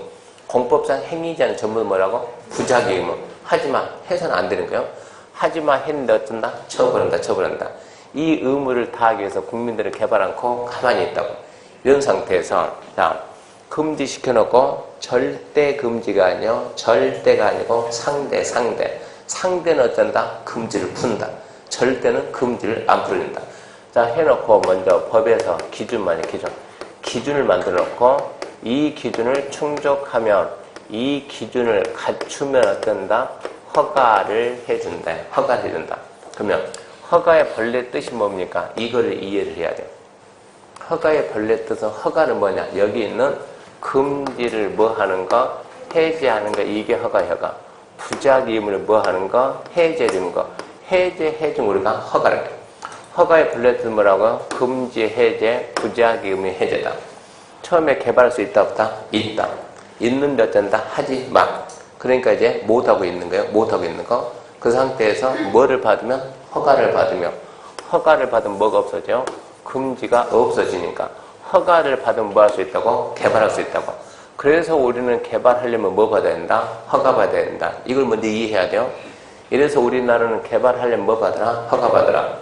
[SPEAKER 1] 공법상 행위자는 전부 뭐라고? 부작위 의무. 하지마. 해서는 안 되는 거예요. 하지마 했는데 어쩐다? 처벌한다. 처벌한다. 이 의무를 다하기 위해서 국민들을 개발 않고 가만히 있다고. 이런 상태에서 자 금지시켜놓고 절대 금지가 아니요. 절대가 아니고 상대. 상대는 어쩐다? 금지를 푼다. 절대는 금지를 안 풀린다. 자, 해놓고 먼저 법에서 기준을 만들어 놓고 이 기준을 충족하면 이 기준을 갖추면 어떤다? 허가를 해준다. 허가를 해준다. 그러면 허가의 본래 뜻이 뭡니까? 이거를 이해를 해야 돼요. 허가의 본래 뜻은 허가는 뭐냐? 여기 있는 금지를 뭐 하는 거? 해제하는 거. 이게 허가. 부작위임을 뭐 하는 거? 해제해주는 거. 해제해주면 우리가 허가를 해요. 허가의 본래 뜻은 뭐라고요? 금지, 해제, 부작위임의 해제다. 처음에 개발할 수 있다 없다? 있다. 있는데 어쩐다? 하지 마. 그러니까 이제 못하고 있는 거예요. 못하고 있는 거. 그 상태에서 뭐를 받으면? 허가를 받으면. 허가를 받으면 뭐가 없어져요? 금지가 없어지니까. 허가를 받으면 뭐 할 수 있다고? 개발할 수 있다고. 그래서 우리는 개발하려면 뭐 받아야 된다? 허가 받아야 된다. 이걸 먼저 이해해야 돼요. 이래서 우리나라는 개발하려면 뭐 받으라? 허가 받으라.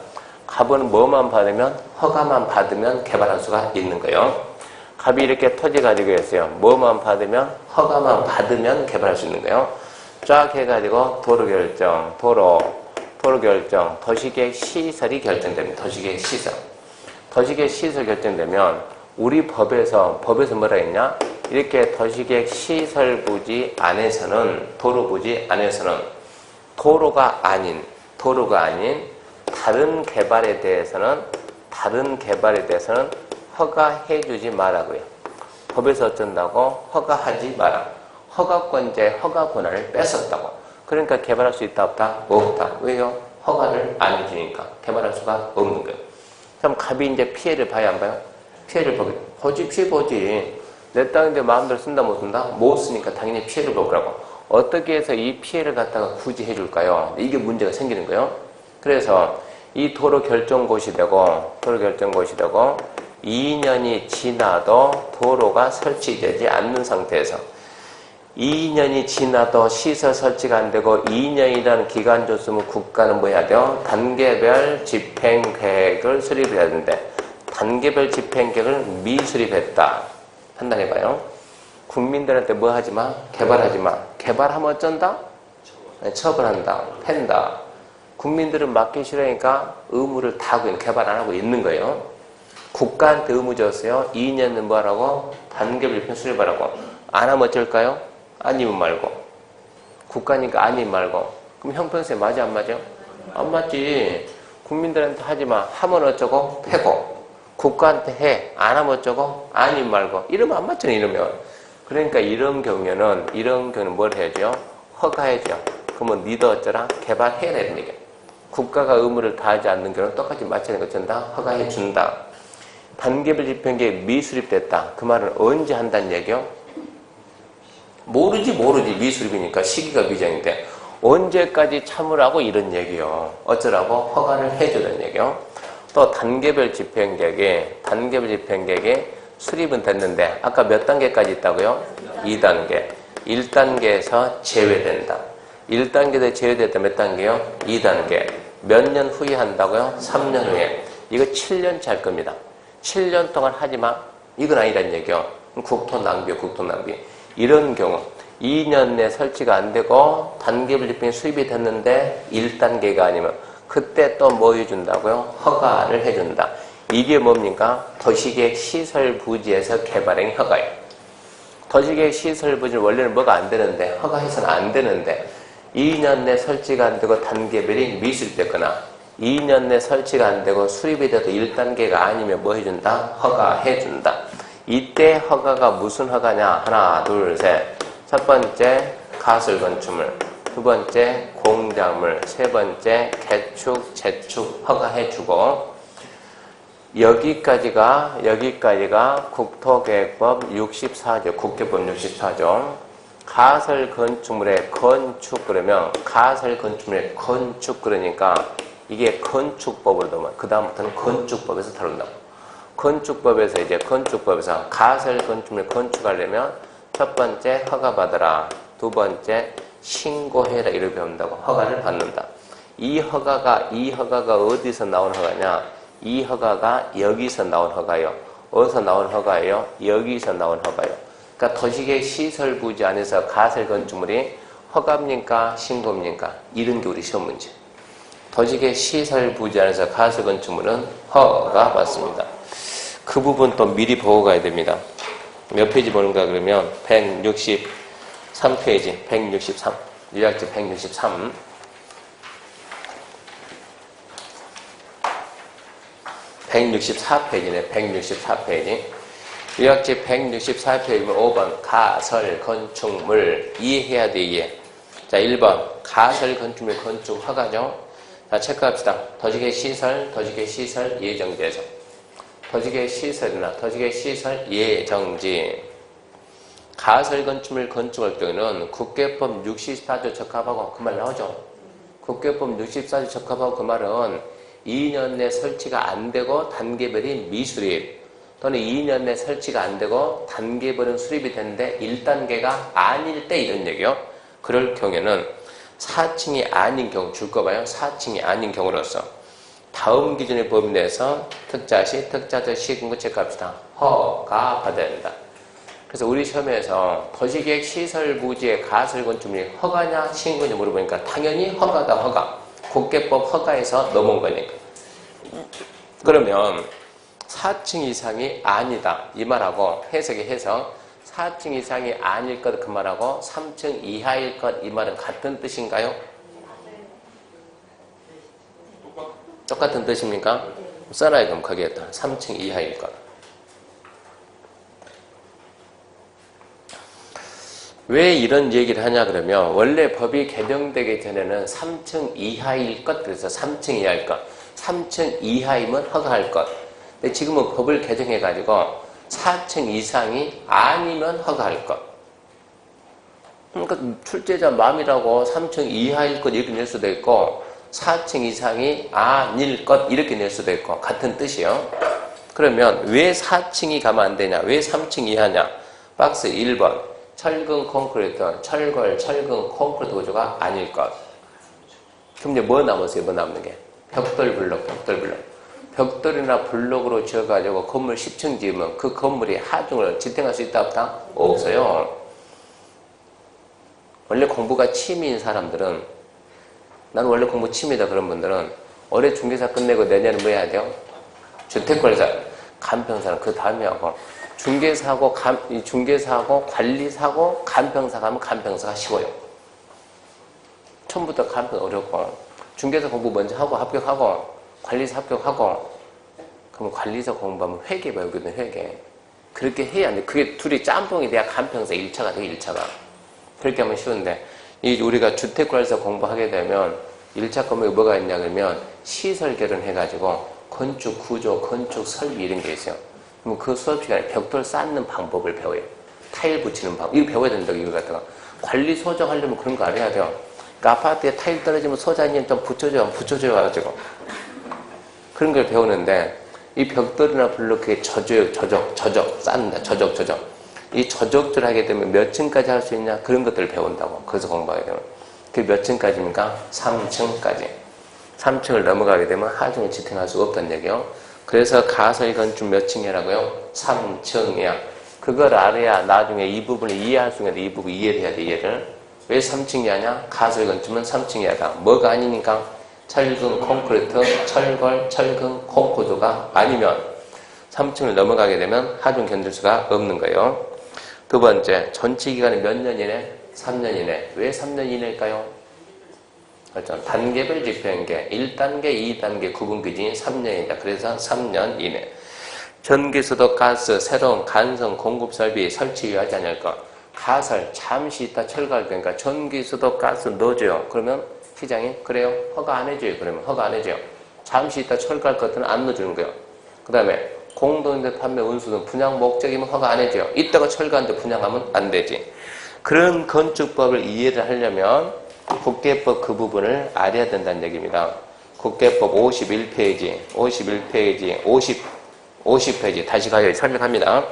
[SPEAKER 1] 갑은 뭐만 받으면? 허가만 받으면 개발할 수가 있는 거예요. 갑이 이렇게 토지 가지고 있어요. 뭐만 받으면? 허가만 받으면 개발할 수 있는 거예요. 쫙 해가지고 도로 결정, 도로 결정, 도시계획 시설이 결정됩니다. 도시계획 시설. 도시계획 시설 결정되면 우리 법에서 뭐라 했냐? 이렇게 도시계획 시설 부지 안에서는, 도로 부지 안에서는 도로가 아닌 다른 개발에 대해서는 허가해주지 말라고요. 법에서 어쩐다고? 허가하지 마라. 허가권자의 허가 권한을 뺏었다고. 그러니까 개발할 수 있다 없다? 없다. 왜요? 허가를 안 해주니까 개발할 수가 없는 거예요. 그럼 갑이 이제 피해를 봐야 안 봐요? 피해를 보지. 피해 보지. 내 땅인데 마음대로 쓴다 못 쓴다? 못 쓰니까 당연히 피해를 볼 거라고. 어떻게 해서 이 피해를 갖다가 굳이 해줄까요? 이게 문제가 생기는 거예요. 그래서 이 도로 결정고시 되고 2년이 지나도 도로가 설치되지 않는 상태에서 2년이 지나도 시설 설치가 안 되고 2년이라는 기간 줬으면 국가는 뭐 해야 돼요? 단계별 집행계획을 수립해야 되는데 단계별 집행계획을 미수립했다. 판단해봐요. 국민들한테 뭐 하지 마? 개발하지 마. 개발하면 어쩐다? 처벌한다. 팬다. 국민들은 맡기 싫으니까 의무를 다 하고 개발 안 하고 있는 거예요. 국가한테 의무 줬어요. 2년은 뭐 하라고? 단계별 집행 수립하라고. 안 하면 어쩔까요? 아니면 말고. 국가니까 아니면 말고. 그럼 형평성에 맞아 안 맞아? 안 맞지. 국민들한테 하지 마. 하면 어쩌고? 패고. 국가한테 해. 안 하면 어쩌고? 아니면 말고. 이러면 안 맞잖아, 이러면. 그러니까 이런 경우는 뭘 해야죠? 허가해줘. 그러면 니도 어쩌라? 개발해야 되는 얘기야. 국가가 의무를 다하지 않는 경우는 똑같이 마찬가지로 어쩐다? 허가해준다. 단계별 집행계획 미수립됐다. 그 말은 언제 한다는 얘기요? 모르지. 미수립이니까 시기가 미정인데 언제까지 참으라고 이런 얘기요. 어쩌라고? 허가를 해주는 얘기요. 또 단계별 집행계획에 수립은 됐는데 아까 몇 단계까지 있다고요? 2단계. 1단계에서 제외된다. 1단계에서 제외됐다. 몇 단계요? 2단계. 몇 년 후에 한다고요? 3년 후에. 이거 7년치 할 겁니다. 7년 동안 하지 마. 이건 아니란 얘기요. 국토 낭비. 이런 경우 2년 내 설치가 안 되고 단계별 집행이 수립이 됐는데 1단계가 아니면 그때 또 뭐 해준다고요? 허가를 해준다. 이게 뭡니까? 도시계획 시설 부지에서 개발행 허가예요. 도시계획 시설 부지는 원래는 뭐가 안 되는데 허가해서는 안 되는데 2년 내 설치가 안 되고 단계별이 미수립됐거나 2년 내 설치가 안 되고 수립이 돼도 1단계가 아니면 뭐 해준다? 허가해준다. 이때 허가가 무슨 허가냐? 하나, 둘, 셋. 첫 번째, 가설 건축물. 두 번째, 공작물. 세 번째, 개축, 재축 허가해주고, 여기까지가 국토계획법 64조, 국계법 64조. 가설 건축물의 건축 그러면, 가설 건축물의 건축 그러니까, 이게 건축법으로 넘어요. 그 다음부터는 건축법에서 다룬다고. 건축법에서 가설 건축물 건축하려면 첫 번째 허가받아라. 두 번째 신고해라. 이렇게 배운다고. 허가를 받는다. 이 허가가 어디서 나온 허가냐? 이 허가가 여기서 나온 허가요. 어디서 나온 허가예요? 여기서 나온 허가요. 그러니까 도시계획 시설부지 안에서 가설 건축물이 허가입니까? 신고입니까? 이런 게 우리 시험 문제. 도시계획 시설부지 안에서 가설 건축물은 허가 받습니다. 그 부분 또 미리 보고 가야 됩니다. 몇 페이지 보는가 그러면 163페이지, 163, 유약지 163. 164페이지네, 164페이지. 유약지 164페이지 5번 가설 건축물 이해해야 돼, 이해. 자, 1번 가설 건축물 건축 허가죠. 자, 체크합시다. 도시계획 시설 예정지에서. 도시계획 시설 예정지. 가설 건축물 건축할 경우는 국계법 64조 적합하고 그 말 나오죠. 국계법 64조 적합하고 그 말은 2년 내 설치가 안 되고 단계별인 미수립 또는 2년 내 설치가 안 되고 단계별은 수립이 되는데 1단계가 아닐 때 이런 얘기요. 그럴 경우에는 4층이 아닌 경우 줄 거 봐요. 4층이 아닌 경우로서 다음 기준의 범위 내에서 특자시, 특자적 시군구 체크합시다. 허가 받아야 된다. 그래서 우리 시험에서 도시계획 시설부지의 가설 건축물이 허가냐 신고냐 물어보니까 당연히 허가다. 허가. 국계법 허가에서 넘어온 거니까. 그러면 4층 이상이 아니다. 이 말하고 해석이 해서 4층 이상이 아닐 것 그 말하고 3층 이하일 것 이 말은 같은 뜻인가요? 똑같은 뜻입니까? 써놔요. 그럼 거기에다 3층 이하일 것. 왜 이런 얘기를 하냐 그러면 원래 법이 개정되기 전에는 3층 이하일 것 그래서 3층 이하일 것 3층 이하이면 허가할 것. 근데 지금은 법을 개정해 가지고 4층 이상이 아니면 허가할 것. 그러니까 출제자 마음이라고 3층 이하일 것 이렇게 낼 수도 있고 4층 이상이 아닐 것 이렇게 낼 수도 있고 같은 뜻이요. 그러면 왜 4층이 가면 안 되냐? 왜 3층 이하냐? 박스 1번 철근 콘크리트, 철근 콘크리트 구조가 아닐 것. 그럼 이제 뭐 남았어요? 뭐 남는 게? 벽돌 블록. 벽돌이나 블록으로 지어가지고 건물 10층 지으면 그 건물이 하중을 지탱할 수 있다 없다? 없어요. 원래 공부가 취미인 사람들은 나는 원래 공부 취미다 그런 분들은 올해 중개사 끝내고 내년에 뭐 해야 돼요? 주택관리사, 간평사는 그 다음에 하고 중개사하고 관리사하고 간평사 가면 간평사가 쉬워요. 처음부터 간평 어렵고 중개사 공부 먼저 하고 합격하고 관리사 합격하고 그럼 관리사 공부하면 회계 배우거든. 회계. 그렇게 해야 돼. 그게 둘이 짬뽕이 돼야 간평사 1차가 돼. 1차가. 그렇게 하면 쉬운데 우리가 주택관리사 공부하게 되면 1차 과목에 뭐가 있냐 그러면 시설 결혼해가지고 건축 구조, 건축 설비 이런 게 있어요. 그럼 그 수업 시간에 벽돌 쌓는 방법을 배워요. 타일 붙이는 방법. 이거 배워야 된다고 이거 갖다가. 관리 소정하려면 그런 거 알아야 돼요. 그러니까 아파트에 타일 떨어지면 소장님 좀 붙여줘요 가지고. 그런 걸 배우는데 이 벽돌이나 블록 그게 저적 쌓는다. 저적. 이 저적들 하게 되면 몇 층까지 할 수 있냐 그런 것들을 배운다고. 그래서 공부하게 되면. 그게 몇 층까지입니까? 3층까지. 3층을 넘어가게 되면 하중을 지탱할 수가 없다는 얘기요. 그래서 가설 건축 몇 층이라고요? 3층이야. 그걸 알아야 나중에 이 부분을 이해할 수 있는데 이 부분 이해를 해야 돼. 이해를. 왜 3층이 하냐? 가설 건축은 3층이야다. 뭐가 아니니까? 철근 콘크리트, 철근 콘크리트가 아니면 3층을 넘어가게 되면 하중 견딜 수가 없는 거예요. 두 번째, 전체 기간이 몇 년 이내? 3년 이내. 왜 3년 이내일까요? 그렇죠. 단계별 집행계 1단계, 2단계 구분 기준이 3년이다. 그래서 3년 이내. 전기, 수도, 가스, 새로운 간성, 공급 설비 설치 유하지 않을 것. 가설, 잠시 있다 철거할 거니까 전기, 수도, 가스 넣어줘요. 그러면 시장이 그래요? 허가 안 해줘요. 그러면 허가 안 해줘요. 잠시 있다 철거할 것들은 안 넣어주는 거예요. 그 다음에 공동임대 판매 운수는 분양 목적이면 허가 안 해줘요. 이따가 철거하는데 분양하면 안 되지. 그런 건축법을 이해를 하려면 국계법 그 부분을 알아야 된다는 얘기입니다. 국계법 51페이지, 50페이지 다시 가요. 설명합니다.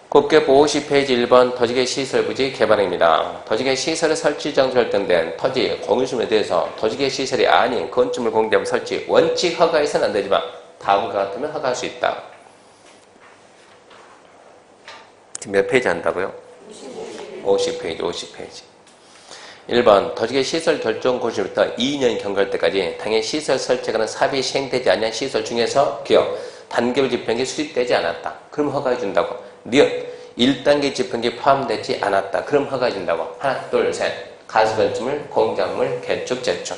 [SPEAKER 1] 국계법 50페이지 1번 토지계 시설 부지 개발입니다. 토지계 시설의 설치 정 설정된 토지 공유수에 대해서 토지계 시설이 아닌 건축물 공개하면 설치 원칙 허가해서는 안 되지만 다음과 같으면 허가할 수 있다. 지금 몇 페이지 한다고요? 50페이지. 1번 토지계 시설 결정 고시부터 2년 경과할 때까지 당해 시설 설치가는 사업이 시행되지 않은 시설 중에서 기업 단계별 집행이 수립되지 않았다. 그럼 허가해 준다고. 니은 1단계 집행이 포함되지 않았다. 그럼 허가해 준다고. 하나, 둘, 셋. 가수건축물, 공작물, 개축, 재축.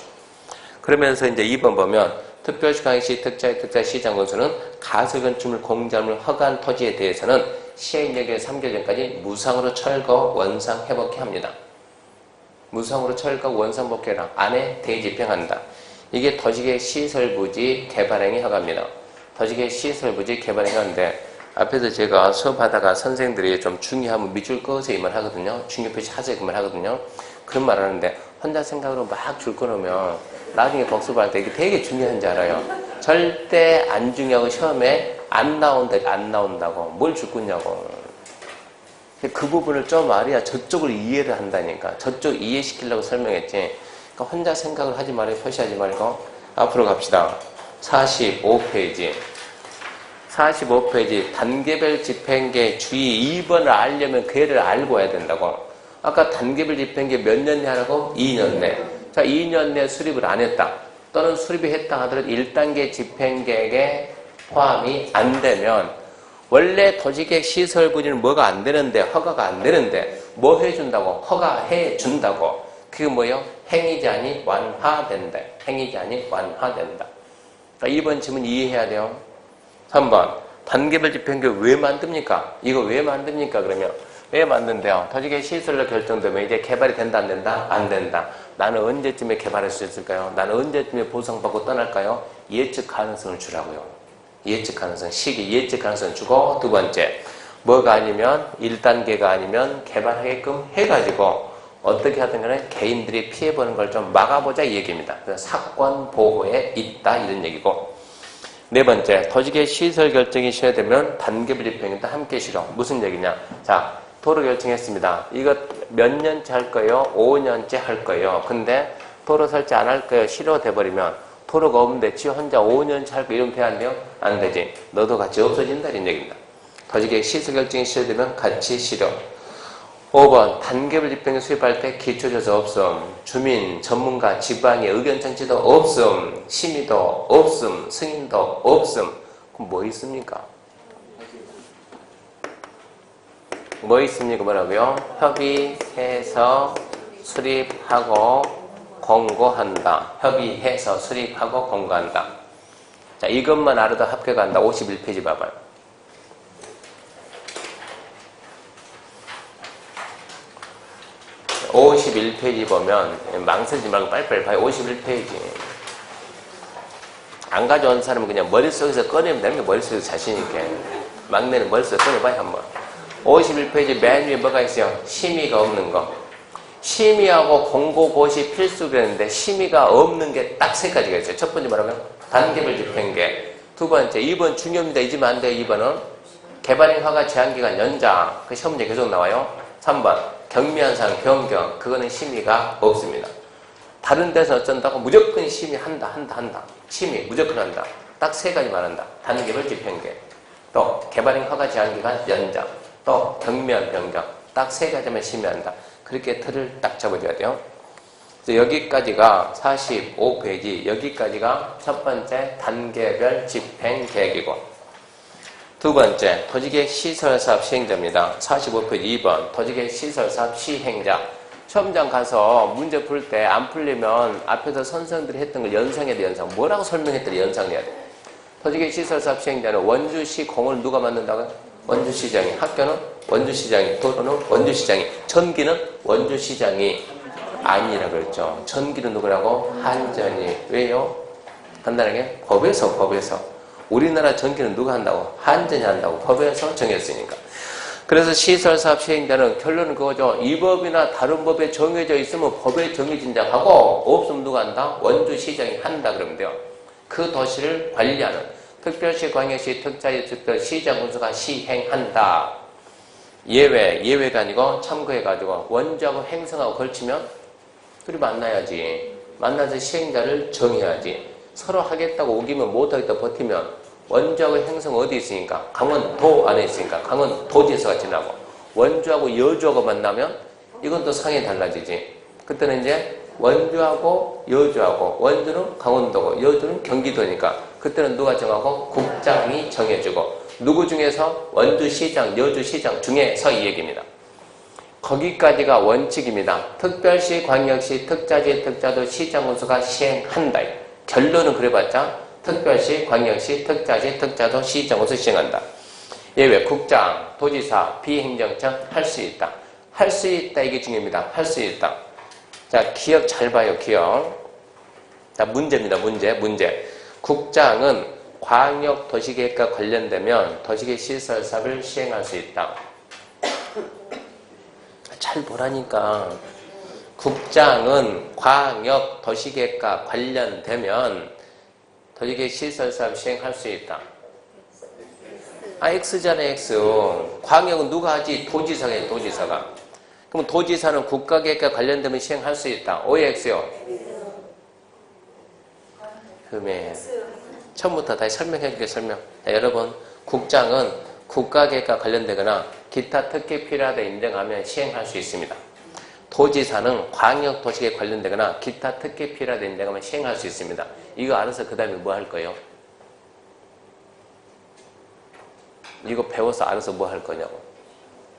[SPEAKER 1] 그러면서 이제 2번 보면 특별시 강의시 특자 시장 건수는 가수건축물, 공작물 허가한 토지에 대해서는 시행력의 3개월 전까지 무상으로 철거, 원상, 회복해 합니다. 무상으로 철거, 원상, 복해라. 안에 대집행한다. 이게 토지계 시설부지 개발행위 허가입니다. 토지계 시설부지 개발행위 허가인데 앞에서 제가 수업하다가 선생들이 좀 중요하면 밑줄 그어서 이 말 하거든요. 중요 표시 하세요 그 말 하거든요. 그런 말 하는데 혼자 생각으로 막 줄 거놓으면 나중에 복습할 때 이게 되게 중요한지 알아요. 절대 안 중요하고 시험에 안 나온다고 뭘 줄 거냐고. 그 부분을 좀 알아야 저쪽을 이해를 한다니까. 저쪽 이해시키려고 설명했지. 그러니까 혼자 생각을 하지 말고 표시하지 말고 앞으로 갑시다. 45페이지 단계별 집행계 주의 2번을 알려면 걔를 알고 해야 된다고. 아까 단계별 집행계 몇 년 내 하라고? 2년 내. 자, 2년 내 수립을 안 했다. 또는 수립이 했다 하더라도 1단계 집행계획에 포함이 안 되면 원래 토지계획 시설 부지는 뭐가 안 되는데 허가가 안 되는데 뭐 해준다고? 허가해 준다고. 그게 뭐예요? 행위자니 완화된다. 행위자니 완화된다. 그러니까 1번 질문 이해해야 돼요. 3번 단계별 집행계획 왜 만듭니까? 이거 왜 만듭니까? 그러면 왜 만든대요? 토지계획 시설로 결정되면 이제 개발이 된다 안 된다? 안 된다. 나는 언제쯤에 개발할 수 있을까요? 나는 언제쯤에 보상받고 떠날까요? 예측 가능성을 주라고요. 예측 가능성, 시기 예측 가능성 주고 두 번째 뭐가 아니면 1단계가 아니면 개발하게끔 해가지고 어떻게 하든 간에 개인들이 피해보는 걸 좀 막아보자 이 얘기입니다. 그래서 사건 보호에 있다 이런 얘기고 네 번째, 토지계 시설 결정이 시행되면 단계별 집행도 함께 실효. 무슨 얘기냐? 자, 도로 결정했습니다. 이거 몇 년째 할 거예요? 5년째 할 거예요. 근데 도로 설치 안 할 거예요. 실효돼 버리면 도로가 없는데 지 혼자 5년째 할 거 이러면 돼 안 돼요? 안 되지. 너도 같이 없어진다 이런 얘기입니다. 토지계 시설 결정이 시행되면 같이 실효. 5번 단계별 집행을 수립할 때 기초조사 없음, 주민, 전문가, 지방의 의견 청취도 없음, 심의도 없음, 승인도 없음. 그럼 뭐 있습니까? 뭐 있습니까? 뭐라고요? 협의해서 수립하고 공고한다. 협의해서 수립하고 공고한다. 자, 이것만 알아도 합격한다. 51페이지 봐봐요. 51페이지 보면 망설이지 말고 빨리빨리 봐요. 51페이지. 안 가져온 사람은 그냥 머릿속에서 꺼내면 되는 게 머릿속에서 자신있게. 막내는 머릿속에서 꺼내봐요 한번. 51페이지 맨 위에 뭐가 있어요? 심의가 없는 거. 심의하고 공고고시 필수 그랬는데 심의가 없는 게 딱 세 가지가 있어요. 첫 번째 뭐라고요? 단계별 집행계. 두 번째 2번 중요합니다. 잊으면 안 돼요. 2번은 개발행 허가 제한기간 연장. 그 시험 문제 계속 나와요. 3번 경미한 사항 변경. 그거는 심의가 없습니다. 다른 데서 어쩐다고 무조건 심의한다. 심의 무조건 한다. 딱 세 가지 말한다. 단계별 집행계. 또 개발행 허가 제한기간 연장. 또 경미한 변경. 딱 세 가지만 심의한다. 그렇게 틀을 딱 잡아줘야 돼요. 그래서 여기까지가 45페이지. 여기까지가 첫 번째 단계별 집행계획이고 두 번째, 토지계획 시설사업 시행자입니다. 45페이지 2번, 토지계획 시설사업 시행자. 시험장 가서 문제 풀 때 안 풀리면 앞에서 선생들이 했던 걸 연상해야 돼, 연상. 뭐라고 설명했더니 연상해야 돼. 토지계 시설사업 시행자는 원주시 공을 누가 맡는다고요? 원주시장이. 학교는 원주시장이. 도로는 원주시장이. 전기는 원주시장이 아니라 그랬죠. 전기는 누구라고? 한전이. 왜요? 간단하게 법에서. 우리나라 전기는 누가 한다고? 한전이 한다고. 법에서 정했으니까. 그래서 시설사업 시행자는 결론은 그거죠. 이 법이나 다른 법에 정해져 있으면 법에 정해진 자 하고 없으면 누가 한다? 원주시장이 한다 그러면 돼요. 그 도시를 관리하는 특별시, 광역시, 특자시, 특별 시장 군수가 시행한다. 예외가 아니고 참고해가지고 원주하고 행성하고 걸치면 둘이 만나야지. 만나서 시행자를 정해야지. 서로 하겠다고 우기면 못하겠다 버티면 원주하고 행성 어디 있으니까? 강원도 안에 있으니까 강원도지서가 지나고 원주하고 여주하고 만나면 이건 또 상이 달라지지. 그때는 이제 원주하고 여주하고 원주는 강원도고 여주는 경기도니까 그때는 누가 정하고? 국장이 정해주고 누구 중에서? 원주시장, 여주시장 중에서 이 얘기입니다. 거기까지가 원칙입니다. 특별시, 광역시, 특자지, 특자도 시장 군수가 시행한다. 결론은 그래봤자 특별시, 광역시, 특자시, 특자도 시장 군수 시행한다. 예외 국장, 도지사, 비행정청 할 수 있다. 할 수 있다 이게 중요합니다. 할 수 있다. 자, 기억 잘 봐요. 기억. 자, 문제입니다. 문제. 국장은 광역 도시계획과 관련되면 도시계획 시설 사업을 시행할 수 있다. 잘 보라니까. 국장은 광역 도시계획과 관련되면 도시계획 시설 사업 시행할 수 있다. X잖아, X. 광역은 누가 하지? 도지사가 해, 도지사가. 그럼 도지사는 국가계획과 관련되면 시행할 수 있다. O의 X요. 그러면 처음부터 다시 설명해 줄게요. 설명. 자, 여러분, 국장은 국가계획과 관련되거나 기타 특혜 필요하다 인정하면 시행할 수 있습니다. 도지사는 광역도시계획 관련되거나 기타 특혜 필요하다 인정하면 시행할 수 있습니다. 이거 알아서 그 다음에 뭐 할 거예요? 이거 배워서 알아서 뭐 할 거냐고.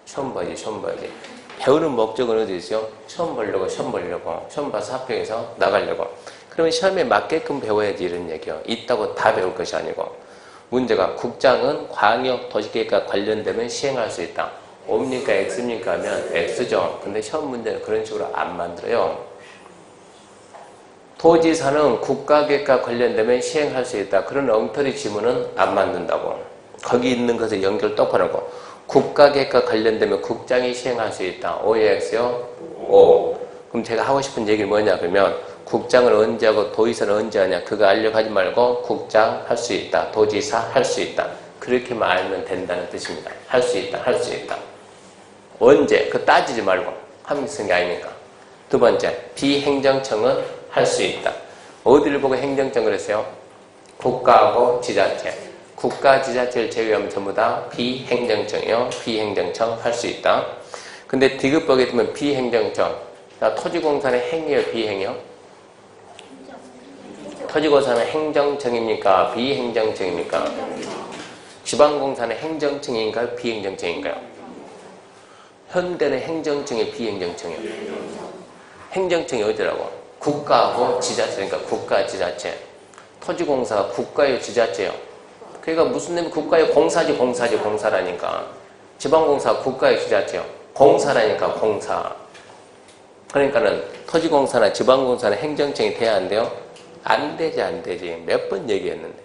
[SPEAKER 1] 시험 봐야지. 배우는 목적은 어디 있어요? 시험 보려고. 시험 봐서 합격해서 나가려고. 그러면 시험에 맞게끔 배워야지 이런 얘기요. 있다고 다 배울 것이 아니고. 문제가 국장은 광역도시계획과 관련되면 시행할 수 있다. O입니까? X입니까? 하면 X죠. 근데 시험 문제는 그런 식으로 안 만들어요. 도지사는 국가계획과 관련되면 시행할 수 있다. 그런 엉터리 지문은 안 만든다고. 거기 있는 것을 연결 똑바로 하고 국가계획과 관련되면 국장이 시행할 수 있다. O의 X요? O. 그럼 제가 하고 싶은 얘기는 뭐냐 그러면 국장을 언제 하고 도지사는 언제 하냐 그거 알려고 하지 말고 국장 할 수 있다. 도지사 할 수 있다. 그렇게만 알면 된다는 뜻입니다. 할 수 있다. 언제? 그 따지지 말고 하면 쓰는 게 아니니까. 두 번째, 비행정청은 할 수 있다. 어디를 보고 행정청을 했어요? 국가하고 지자체. 국가, 지자체를 제외하면 전부 다 비행정청이요. 비행정청 할 수 있다. 근데 디귿 보게 되면 비행정청. 자, 토지공사는 행이에요, 비행이요? 토지공사는 행정청입니까? 비행정청입니까? 지방공사는 행정청인가요? 비행정청인가요? 현대는 행정청이 비행정청이에요. 행정청이 어디라고? 국가하고 지자체. 그러니까 국가, 지자체. 토지공사가 국가예요, 지자체예요? 그러니까 무슨 놈이 국가의 공사라니까. 지방공사 국가의 지자체요. 공사라니까, 공사. 그러니까는 토지공사나 지방공사나 행정청이 돼야 안 돼요? 안 되지. 몇 번 얘기했는데.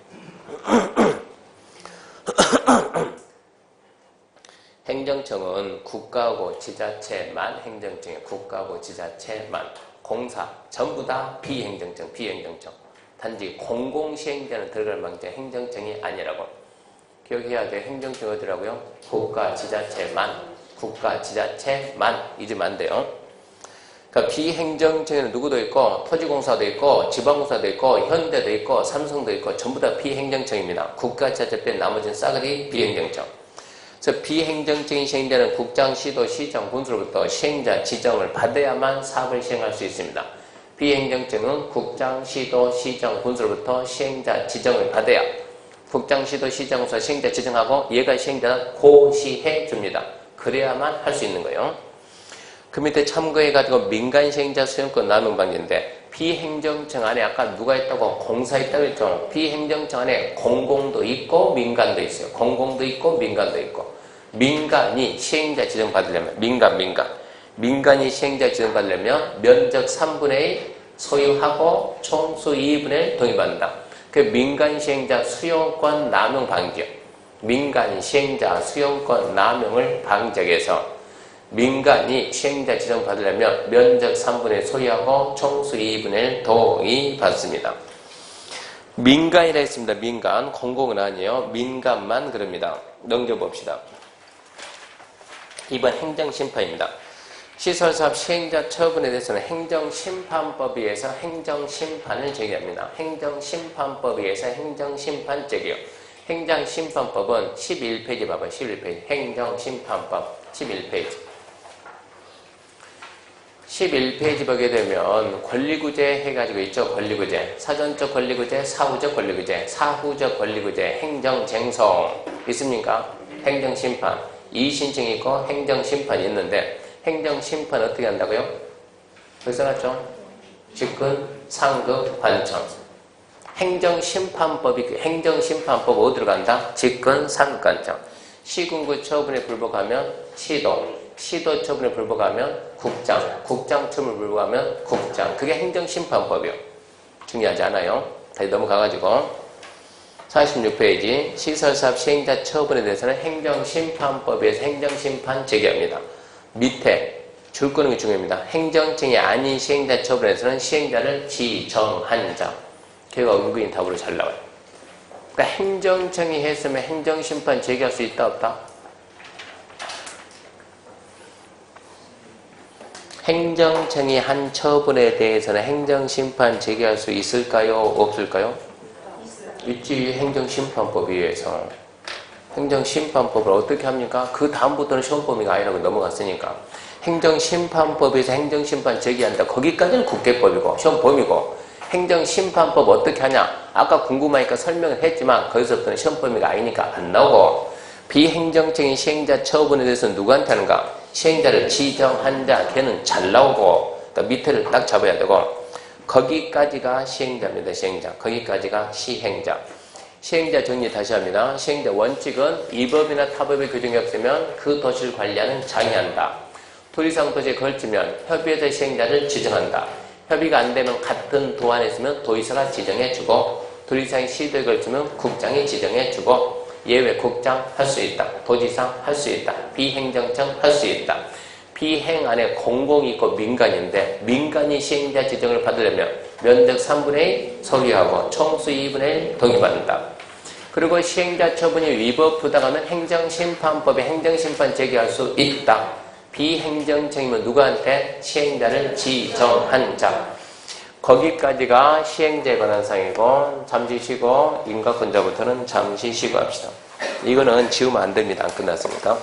[SPEAKER 1] 행정청은 국가하고 지자체만 행정청이에요. 국가하고 지자체만. 공사, 전부 다 비행정청. 단지 공공시행자는 들어갈 망정 행정청이 아니라고. 기억해야 돼. 행정청 어디라고요? 국가, 지자체만. 잊으면 안 돼요. 그러니까 비행정청에는 누구도 있고 토지공사도 있고 지방공사도 있고 현대도 있고 삼성도 있고 전부 다 비행정청입니다. 국가, 지자체 뺀 나머지는 싸그리 비행정청. 그래서 비행정청이 시행자는 국장, 시도, 시장, 군수로부터 시행자 지정을 받아야만 사업을 시행할 수 있습니다. 비행정청은 국장, 시도, 시장, 군수로부터 시행자 지정을 받아야 국장, 시도, 시장에서 시행자 지정하고 얘가 시행자는 고시해 줍니다. 그래야만 할 수 있는 거예요. 그 밑에 참고해가지고 민간 시행자 수용권 나눔 방지인데 비행정청 안에 아까 누가 있다고? 공사 있다고 했죠. 비행정청 안에 공공도 있고 민간도 있어요. 공공도 있고 민간도 있고. 민간이 시행자 지정받으려면 민간이 시행자 지정받으려면 면적 3분의 1 소유하고 총수 2분의 1 동의받는다. 그 민간 시행자 수용권 남용 방지요. 민간 시행자 수용권 남용을 방지하기 위해서 민간이 시행자 지정받으려면 면적 3분의 1 소유하고 총수 2분의 1 동의받습니다. 민간이라 했습니다. 민간, 공공은 아니에요. 민간만 그럽니다. 넘겨봅시다. 2번 행정심판입니다. 시설사업 시행자 처분에 대해서는 행정심판법에 의해서 행정심판을 제기합니다. 행정심판법에 의해서 행정심판 제기요. 행정심판법은 11페이지 봐봐요. 11페이지. 행정심판법 11페이지. 11페이지 보게 되면 권리구제 해가지고 있죠. 권리구제. 사전적 권리구제, 사후적 권리구제, 사후적 권리구제, 행정쟁송 있습니까? 행정심판. 이의신청이 있고 행정심판이 있는데 행정심판 어떻게 한다고요? 벌써 났죠? 직근, 상급, 관청. 행정심판법 어디로 간다? 직근, 상급, 관청. 시군구 처분에 불복하면 시도 처분에 불복하면 국장 처분에 불복하면 국장. 그게 행정심판법이요. 중요하지 않아요? 다시 넘어가가지고 46페이지 시설사업 시행자 처분에 대해서는 행정심판법에서 행정심판 제기합니다. 밑에 줄 거는 게 중요합니다. 행정청이 아닌 시행자 처분에서는 시행자를 지정한 자. 걔가 은근히 답으로 잘 나와요. 그러니까 행정청이 했으면 행정심판 제기할 수 있다 없다? 행정청이 한 처분에 대해서는 행정심판 제기할 수 있을까요? 없을까요? 있지. 행정심판법에 의해서. 행정심판법을 어떻게 합니까? 그 다음부터는 시험 범위가 아니라고 넘어갔으니까. 행정심판법에서 행정심판 제기한다. 거기까지는 국회법이고 시험 범위고. 행정심판법 어떻게 하냐? 아까 궁금하니까 설명을 했지만 거기서부터는 시험 범위가 아니니까 안 나오고. 비행정청인 시행자 처분에 대해서는 누구한테 하는가? 시행자를 지정한 자. 걔는 잘 나오고 밑에를 딱 잡아야 되고. 거기까지가 시행자입니다. 시행자. 거기까지가 시행자. 시행자 정리 다시 합니다. 시행자 원칙은 이 법이나 타법의 규정이 없으면 그 도시를 관리하는 장이 한다. 도의상 도시에 걸치면 협의회에서 시행자를 지정한다. 협의가 안 되면 같은 도 안에 있으면 도의사가 지정해주고 도의상이 시도에 걸치면 국장이 지정해주고 예외 국장 할 수 있다. 도지사 할 수 있다. 비행정청 할 수 있다. 비행 안에 공공이 있고 민간인데 민간이 시행자 지정을 받으려면 면적 3분의 1 소유하고 총수 2분의 1 동의받는다. 그리고 시행자 처분이 위법 부당하면 행정심판법에 행정심판 제기할 수 있다. 비행정청이면 누구한테? 시행자를 지정한 자. 거기까지가 시행자에 관한 사항이고 잠시 쉬고 인과권자부터는 잠시 쉬고 합시다. 이거는 지우면 안 됩니다. 안 끝났습니다.